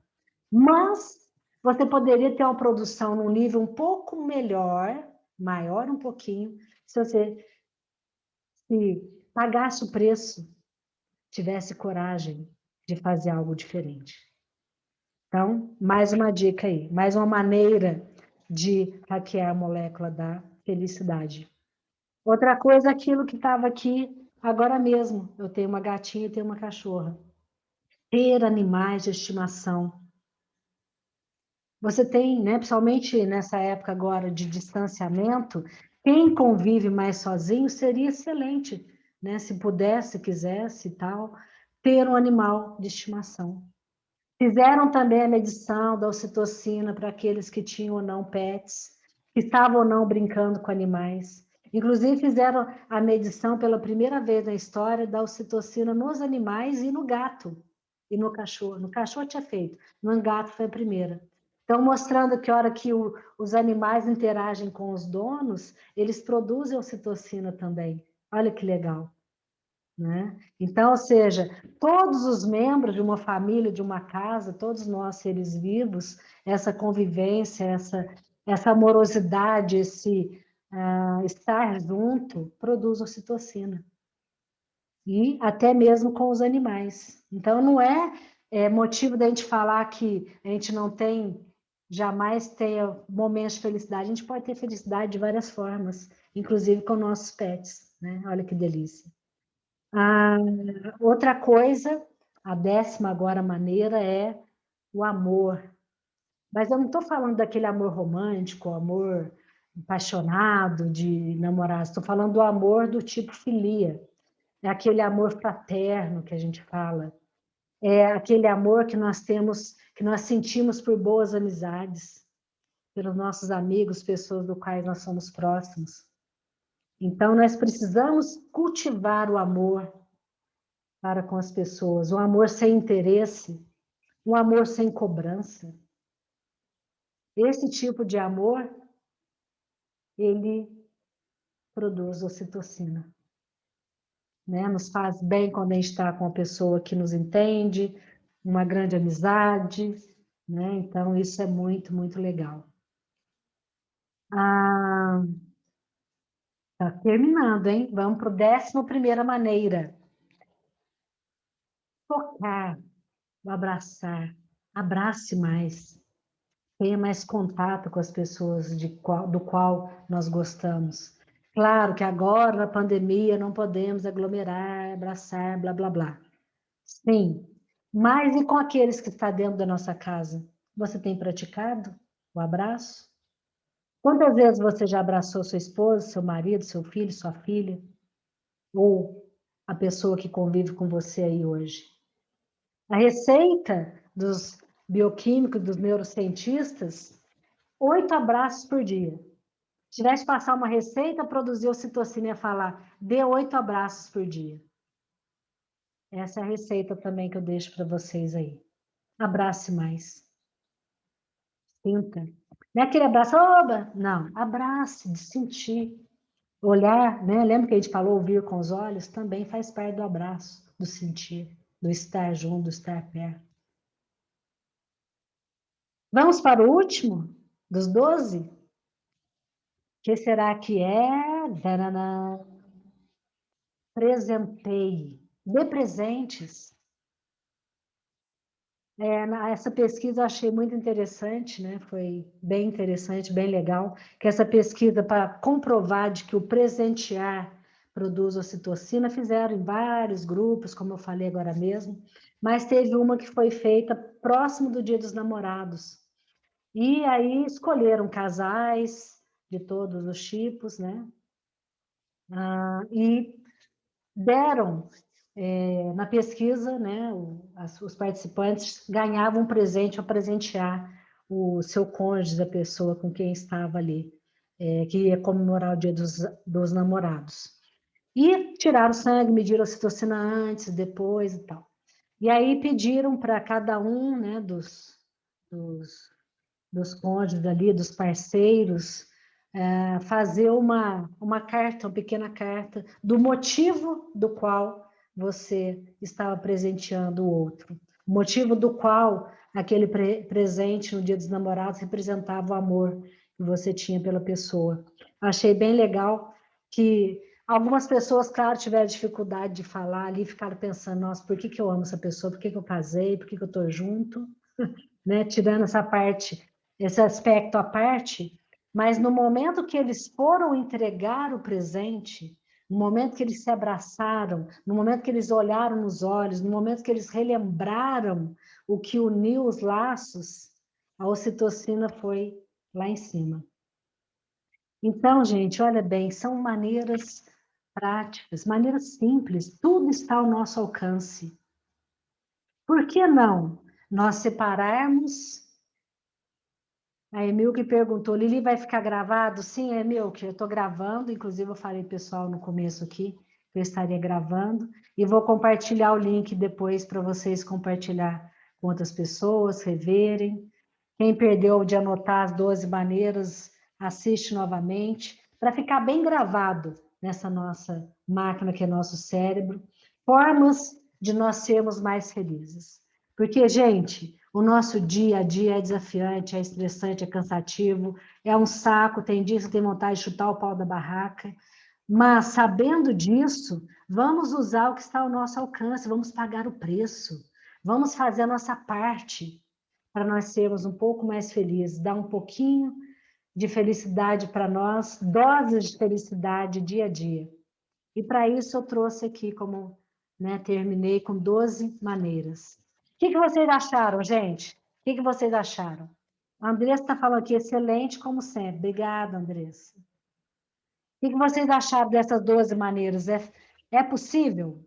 Mas você poderia ter uma produção num nível um pouco melhor, maior um pouquinho, se você pagasse o preço, tivesse coragem de fazer algo diferente. Então, mais uma dica aí, mais uma maneira de hackear a molécula da felicidade. Outra coisa, aquilo que estava aqui agora mesmo. Eu tenho uma gatinha e tenho uma cachorra. ter animais de estimação. Você tem, né, principalmente nessa época agora de distanciamento, quem convive mais sozinho seria excelente, né, se pudesse, quisesse e tal, ter um animal de estimação. Fizeram também a medição da ocitocina para aqueles que tinham ou não pets, que estavam ou não brincando com animais. Inclusive, fizeram a medição pela primeira vez na história da ocitocina nos animais e no gato e no cachorro. No cachorro tinha feito, no gato foi a primeira. Então, mostrando que a hora que os animais interagem com os donos, eles produzem ocitocina também. Olha que legal. Né? Então, ou seja, todos os membros de uma família, de uma casa, todos nós seres vivos, essa convivência, essa amorosidade, esse estar junto, produz ocitocina. E até mesmo com os animais. Então, não é motivo da gente falar que a gente não tem, jamais tenha momentos de felicidade. A gente pode ter felicidade de várias formas, inclusive com nossos pets. Né? Olha que delícia. Ah, outra coisa, a 10ª agora maneira é o amor. Mas eu não estou falando daquele amor romântico, amor apaixonado de namorar. Estou falando do amor do tipo filia. É aquele amor fraterno que a gente fala. É aquele amor que nós temos, que nós sentimos por boas amizades, pelos nossos amigos, pessoas do quais nós somos próximos. Então, nós precisamos cultivar o amor para com as pessoas, um amor sem interesse, um amor sem cobrança. Esse tipo de amor, ele produz ocitocina. Né? Nos faz bem quando a gente está com uma pessoa que nos entende, uma grande amizade, né? Então isso é muito, muito legal. Tá terminando, hein? Vamos para o 11ª maneira. Tocar, abraçar, abrace mais. Tenha mais contato com as pessoas do qual nós gostamos. Claro que agora, na pandemia, não podemos aglomerar, abraçar, blá, blá, blá. Sim, mas e com aqueles que estão dentro da nossa casa? Você tem praticado o abraço? Quantas vezes você já abraçou sua esposa, seu marido, seu filho, sua filha? Ou a pessoa que convive com você aí hoje? A receita dos bioquímicos, dos neurocientistas, 8 abraços por dia. Se tivesse que passar uma receita, produzir ocitocina e falar, dê 8 abraços por dia. Essa é a receita também que eu deixo para vocês aí. Abrace mais. Sinta. Não é aquele abraço, oba! Não, abrace, de sentir. Olhar, né? Lembra que a gente falou ouvir com os olhos? Também faz parte do abraço, do sentir, do estar junto, do estar perto. Vamos para o último, dos 12? Que será que é? Danana. Presenteie. Dê presentes. Essa pesquisa eu achei muito interessante, né? Foi bem interessante, bem legal, que essa pesquisa para comprovar de que o presentear produz ocitocina, fizeram em vários grupos, como eu falei agora mesmo, mas teve uma que foi feita próximo do Dia dos Namorados. E aí escolheram casais de todos os tipos, né? E deram na pesquisa, né, os participantes ganhavam um presente para presentear o seu cônjuge, a pessoa com quem estava ali, que ia comemorar o Dia dos Namorados. E tiraram sangue, mediram a ocitocina antes, depois e tal. E aí pediram para cada um, né, dos cônjuges ali, dos parceiros, fazer uma carta, uma pequena carta, do motivo do qual você estava presenteando o outro. O motivo do qual aquele presente no Dia dos Namorados representava o amor que você tinha pela pessoa. Achei bem legal que algumas pessoas, claro, tiveram dificuldade de falar ali, ficaram pensando, nossa, por que eu amo essa pessoa? Por que eu casei? Por que eu estou junto? Né? Tirando essa parte, esse aspecto à parte, mas no momento que eles foram entregar o presente, no momento que eles se abraçaram, no momento que eles olharam nos olhos, no momento que eles relembraram o que uniu os laços, a ocitocina foi lá em cima. Então, gente, olha bem, são maneiras práticas, maneiras simples, tudo está ao nosso alcance. Por que não nós separarmos? A Emilke perguntou, Lili, vai ficar gravado? Sim, Emilke, eu estou gravando, inclusive eu falei pessoal no começo aqui, que eu estaria gravando, e vou compartilhar o link depois para vocês compartilhar com outras pessoas, reverem. Quem perdeu de anotar as 12 maneiras, assiste novamente, para ficar bem gravado nessa nossa máquina que é nosso cérebro, formas de nós sermos mais felizes. Porque, gente, o nosso dia a dia é desafiante, é estressante, é cansativo, é um saco, tem dias que tem vontade de chutar o pau da barraca, mas sabendo disso, vamos usar o que está ao nosso alcance, vamos pagar o preço, vamos fazer a nossa parte para nós sermos um pouco mais felizes, dar um pouquinho de felicidade para nós, doses de felicidade dia a dia. E para isso eu trouxe aqui como, né, terminei com 12 maneiras. O que vocês acharam, gente? O que vocês acharam? A Andressa está falando aqui, excelente como sempre. Obrigada, Andressa. O que vocês acharam dessas 12 maneiras? É possível?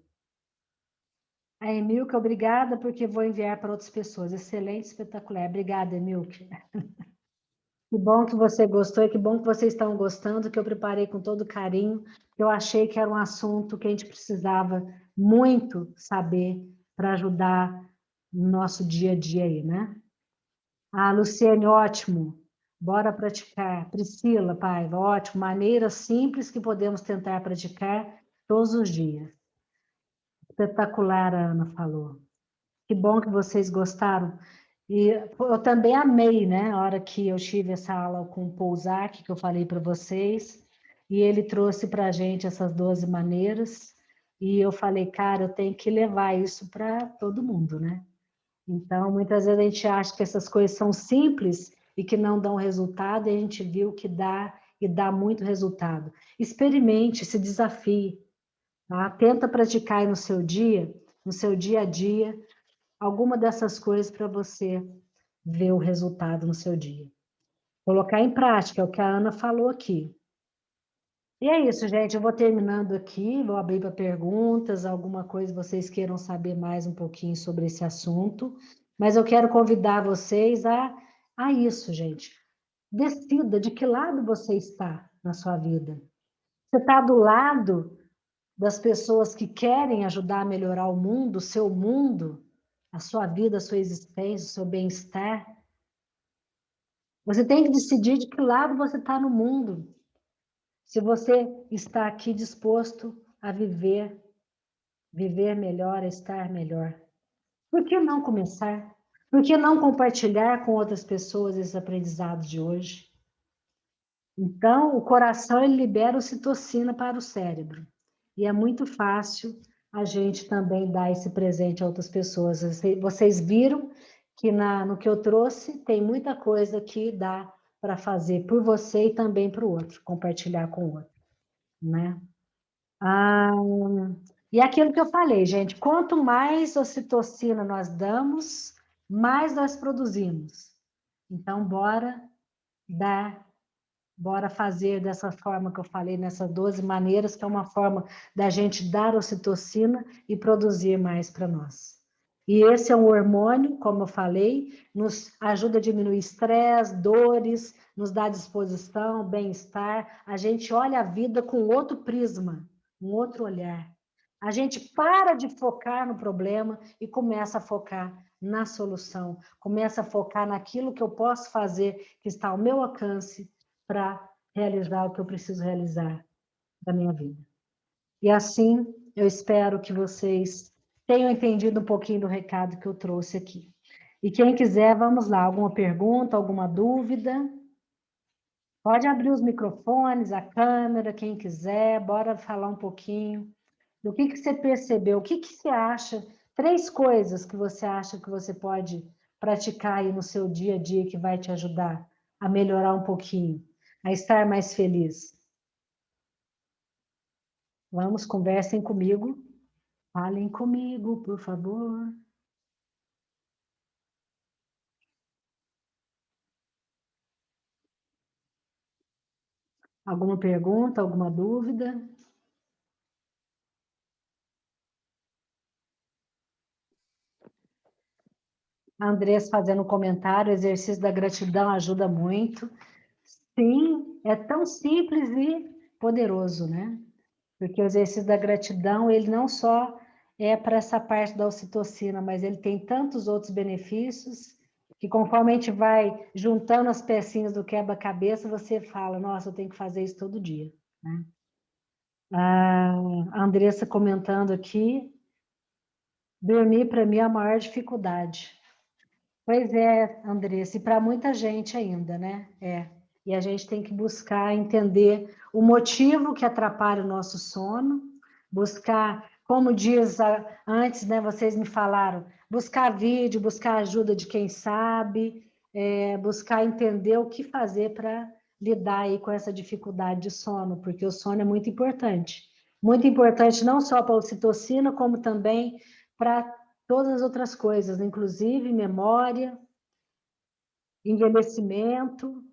A Emilke, obrigada, porque vou enviar para outras pessoas. Excelente, espetacular. Obrigada, Emilke. Que bom que você gostou e que bom que vocês estão gostando, que eu preparei com todo carinho. Eu achei que era um assunto que a gente precisava muito saber para ajudar no nosso dia a dia aí, né? Ah, Luciene, ótimo. Bora praticar. Priscila, Paiva, ótimo. Maneiras simples que podemos tentar praticar todos os dias. Espetacular, a Ana falou. Que bom que vocês gostaram. E eu também amei, né? A hora que eu tive essa aula com o Pouzak, que eu falei para vocês, e ele trouxe para a gente essas 12 maneiras, e eu falei, cara, eu tenho que levar isso para todo mundo, né? Então, muitas vezes a gente acha que essas coisas são simples e que não dão resultado, e a gente viu que dá, e dá muito resultado. Experimente, se desafie, tá? Tenta praticar aí no seu dia a dia, alguma dessas coisas para você ver o resultado no seu dia. Colocar em prática, é o que a Ana falou aqui. E é isso, gente. Eu vou terminando aqui, vou abrir para perguntas, alguma coisa vocês queiram saber mais um pouquinho sobre esse assunto. Mas eu quero convidar vocês a isso, gente. Decida de que lado você está na sua vida. Você está do lado das pessoas que querem ajudar a melhorar o mundo, o seu mundo, a sua vida, a sua existência, o seu bem-estar? Você tem que decidir de que lado você está no mundo. Se você está aqui disposto a viver, viver melhor, a estar melhor. Por que não começar? Por que não compartilhar com outras pessoas esses aprendizados de hoje? Então, o coração ele libera ocitocina para o cérebro. E é muito fácil a gente também dar esse presente a outras pessoas. Vocês viram que no que eu trouxe tem muita coisa que dá para fazer por você e também para o outro, compartilhar com o outro, né? Ah, e aquilo que eu falei, gente, quanto mais ocitocina nós damos, mais nós produzimos. Então, bora dar. Bora fazer dessa forma que eu falei, nessas 12 maneiras, que é uma forma da gente dar ocitocina e produzir mais para nós. E esse é um hormônio, como eu falei, nos ajuda a diminuir estresse, dores, nos dá disposição, bem-estar. A gente olha a vida com outro prisma, um outro olhar. A gente para de focar no problema e começa a focar na solução, começa a focar naquilo que eu posso fazer, que está ao meu alcance, para realizar o que eu preciso realizar da minha vida. E assim, eu espero que vocês tenham entendido um pouquinho do recado que eu trouxe aqui. E quem quiser, vamos lá, alguma pergunta, alguma dúvida? Pode abrir os microfones, a câmera, quem quiser, bora falar um pouquinho do que você percebeu, o que você acha, 3 coisas que você acha que você pode praticar aí no seu dia a dia que vai te ajudar a melhorar um pouquinho, a estar mais feliz. Vamos, conversem comigo. Falem comigo, por favor. Alguma pergunta, alguma dúvida? A Andressa fazendo um comentário, o exercício da gratidão ajuda muito. Sim, é tão simples e poderoso, né? Porque o exercício da gratidão, ele não só é para essa parte da ocitocina, mas ele tem tantos outros benefícios que conforme a gente vai juntando as pecinhas do quebra-cabeça, você fala, nossa, eu tenho que fazer isso todo dia, né? A Andressa comentando aqui, dormir para mim é a maior dificuldade. Pois é, Andressa, e para muita gente ainda, né? E a gente tem que buscar entender o motivo que atrapalha o nosso sono, buscar, como diz antes, né? Vocês me falaram, buscar vídeo, buscar ajuda de quem sabe, buscar entender o que fazer para lidar aí com essa dificuldade de sono, porque o sono é muito importante. Muito importante não só para a ocitocina, como também para todas as outras coisas, inclusive memória, envelhecimento,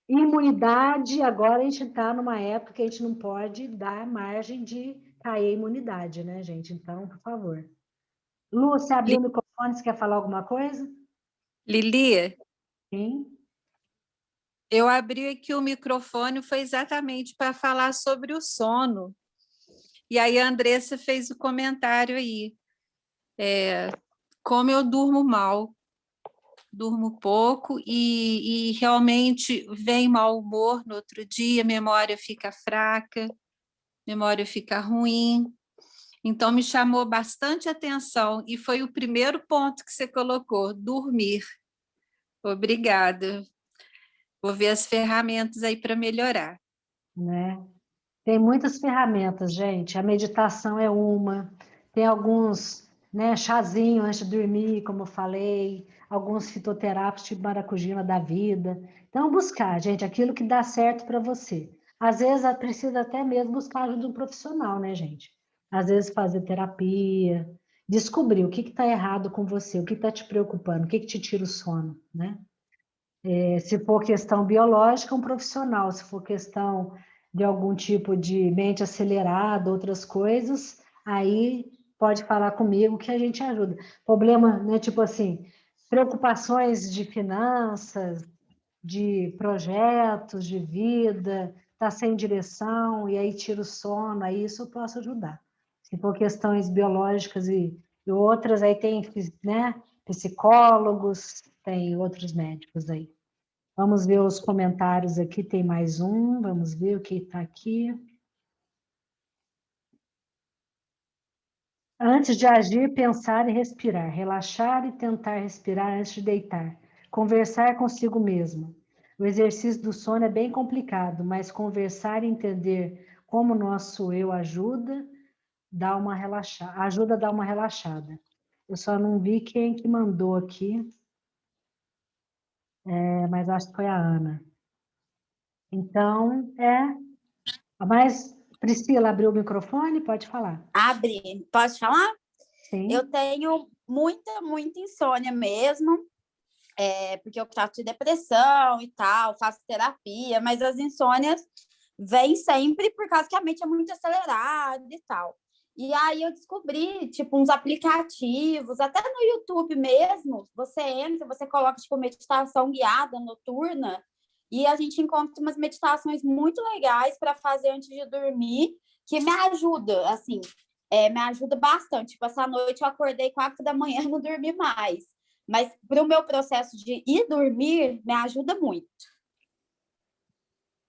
imunidade. Agora a gente está numa época que a gente não pode dar margem de cair a imunidade, né, gente? Então, por favor. Lu, você abriu o microfone, você quer falar alguma coisa? Lili, Sim. eu abri aqui o microfone foi exatamente para falar sobre o sono. E aí a Andressa fez o comentário aí. Como eu durmo mal, durmo pouco e realmente vem mau humor no outro dia, memória fica fraca, memória fica ruim. Então me chamou bastante atenção e foi o primeiro ponto que você colocou, dormir. Obrigada. Vou ver as ferramentas aí para melhorar. Né? Tem muitas ferramentas, gente. A meditação é uma. Tem alguns, né, chazinho antes de dormir, como eu falei, alguns fitoterápicos tipo maracujina da vida. Então, buscar, gente, aquilo que dá certo para você. Às vezes, precisa até mesmo buscar ajuda de um profissional, né, gente? Às vezes, fazer terapia, descobrir o que está errado com você, o que está te preocupando, o que te tira o sono, né? Se for questão biológica, um profissional. Se for questão de algum tipo de mente acelerada, outras coisas, aí pode falar comigo que a gente ajuda. Problema, né, tipo assim, preocupações de finanças, de projetos, de vida, tá sem direção e aí tira o sono, aí isso eu posso ajudar. Se for questões biológicas e outras, aí tem, né, psicólogos, tem outros médicos aí. Vamos ver os comentários aqui, tem mais um, vamos ver o que está aqui. Antes de agir, pensar e respirar, relaxar e tentar respirar antes de deitar, conversar consigo mesmo. O exercício do sono é bem complicado, mas conversar e entender como o nosso eu ajuda a dar uma relaxada. Eu só não vi quem que mandou aqui, mas acho que foi a Ana. Então, mas Priscila abriu o microfone, pode falar. Abre, posso falar? Eu Sim. tenho muita insônia mesmo, porque eu trato de depressão e tal, faço terapia, mas as insônias vêm sempre por causa que a mente é muito acelerada e tal. E aí eu descobri, tipo, uns aplicativos, até no YouTube mesmo, você entra, você coloca, tipo, meditação guiada noturna, e a gente encontra umas meditações muito legais para fazer antes de dormir, que me ajuda, assim, me ajuda bastante. Tipo, essa noite eu acordei 4 da manhã e não dormi mais. Mas para o meu processo de ir dormir, me ajuda muito.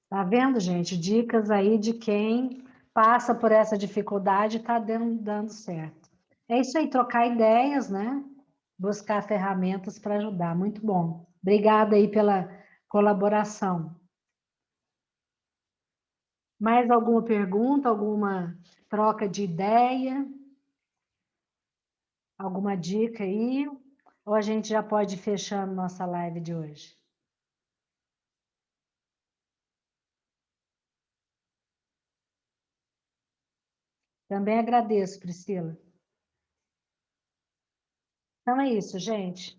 Tá vendo, gente? Dicas aí de quem passa por essa dificuldade e está dando certo. É isso aí, trocar ideias, né? Buscar ferramentas para ajudar. Muito bom. Obrigada aí pela colaboração. Mais alguma pergunta, alguma troca de ideia? Alguma dica aí? Ou a gente já pode ir fechando nossa live de hoje? Também agradeço, Priscila. Então é isso, gente.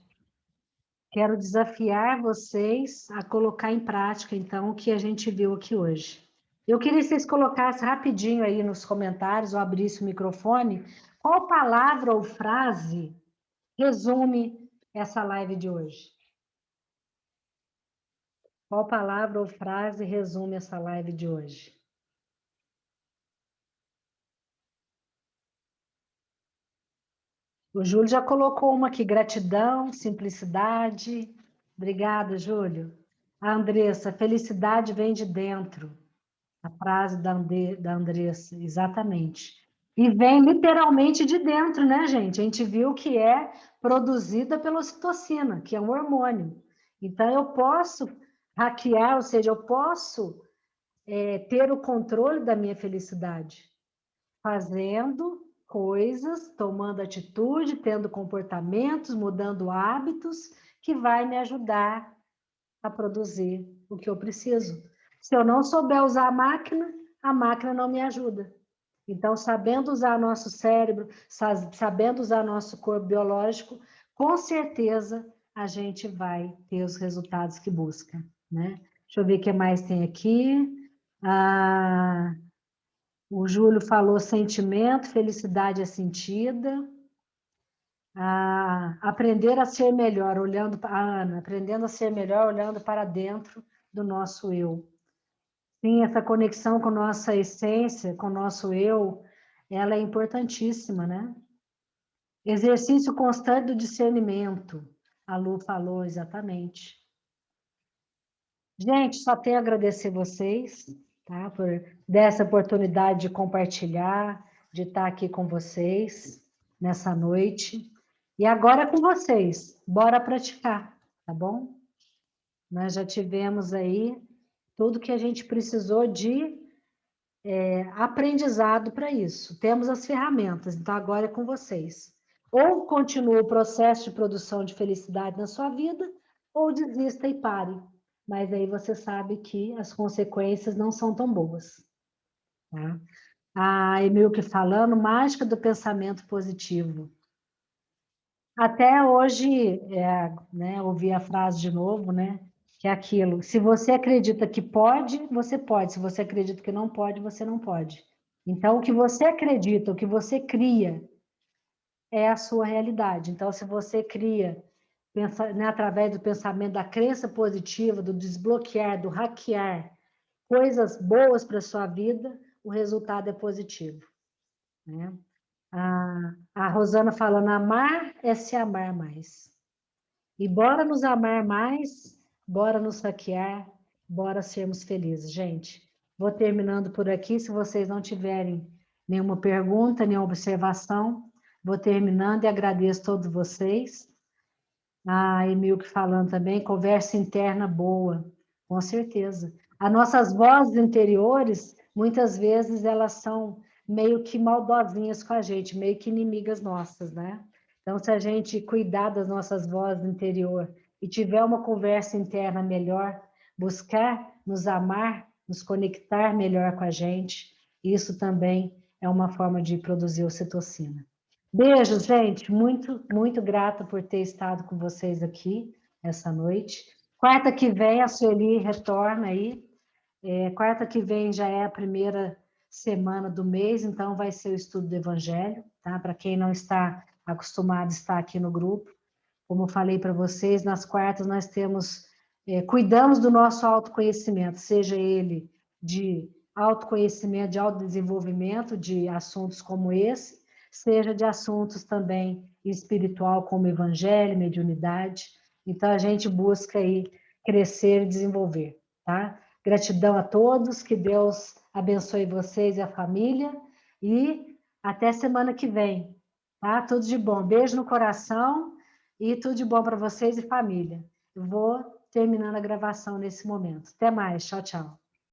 Quero desafiar vocês a colocar em prática, então, o que a gente viu aqui hoje. Eu queria que vocês colocassem rapidinho aí nos comentários, ou abrissem o microfone, qual palavra ou frase resume essa live de hoje? Qual palavra ou frase resume essa live de hoje? O Júlio já colocou uma aqui, gratidão, simplicidade. Obrigada, Júlio. A Andressa, felicidade vem de dentro. A frase da Andressa, exatamente. E vem literalmente de dentro, né, gente? A gente viu que é produzida pela ocitocina, que é um hormônio. Então, eu posso hackear, ou seja, eu posso ter o controle da minha felicidade, fazendo coisas, tomando atitude, tendo comportamentos, mudando hábitos, que vai me ajudar a produzir o que eu preciso. Se eu não souber usar a máquina não me ajuda. Então, sabendo usar nosso cérebro, sabendo usar nosso corpo biológico, com certeza a gente vai ter os resultados que busca, né? Deixa eu ver o que mais tem aqui. O Júlio falou sentimento, felicidade é sentida. Aprender a ser melhor, olhando para a Ana, aprendendo a ser melhor, olhando para dentro do nosso eu. Sim, essa conexão com nossa essência, com o nosso eu, ela é importantíssima, né? Exercício constante do discernimento. A Lu falou exatamente. Gente, só tenho a agradecer vocês, tá? Por dessa oportunidade de compartilhar, de estar aqui com vocês nessa noite. E agora é com vocês. Bora praticar, tá bom? Nós já tivemos aí tudo que a gente precisou de aprendizado para isso. Temos as ferramentas, então agora é com vocês. Ou continua o processo de produção de felicidade na sua vida, ou desista e pare. Mas aí você sabe que as consequências não são tão boas. Tá? A Emilke falando, mágica do pensamento positivo. Até hoje, né, ouvi a frase de novo, né? Que é aquilo, se você acredita que pode, você pode. Se você acredita que não pode, você não pode. Então, o que você acredita, o que você cria, é a sua realidade. Então, se você cria, né, através do pensamento da crença positiva, do desbloquear, do hackear, coisas boas para a sua vida, o resultado é positivo. Né? A Rosana falando, amar é se amar mais. E bora nos amar mais, bora nos hackear, bora sermos felizes, gente. Vou terminando por aqui, se vocês não tiverem nenhuma pergunta, nenhuma observação, vou terminando e agradeço a todos vocês. A Emilke falando também, conversa interna boa, com certeza. As nossas vozes interiores, muitas vezes, elas são meio que maldosinhas com a gente, meio que inimigas nossas, né? Então, se a gente cuidar das nossas vozes interior e tiver uma conversa interna melhor, buscar nos amar, nos conectar melhor com a gente, isso também é uma forma de produzir ocitocina. Beijos, gente. Muito, muito grata por ter estado com vocês aqui essa noite. Quarta que vem, a Sueli retorna aí. Quarta que vem já é a primeira semana do mês, então vai ser o estudo do Evangelho, tá? Para quem não está acostumado a estar aqui no grupo. Como eu falei para vocês, nas quartas nós cuidamos do nosso autoconhecimento, seja ele de autoconhecimento, de autodesenvolvimento, de assuntos como esse, seja de assuntos também espiritual, como evangelho, mediunidade. Então, a gente busca aí crescer e desenvolver, tá? Gratidão a todos, que Deus abençoe vocês e a família, e até semana que vem, tá? Tudo de bom. Beijo no coração e tudo de bom para vocês e família. Eu vou terminando a gravação nesse momento. Até mais. Tchau, tchau.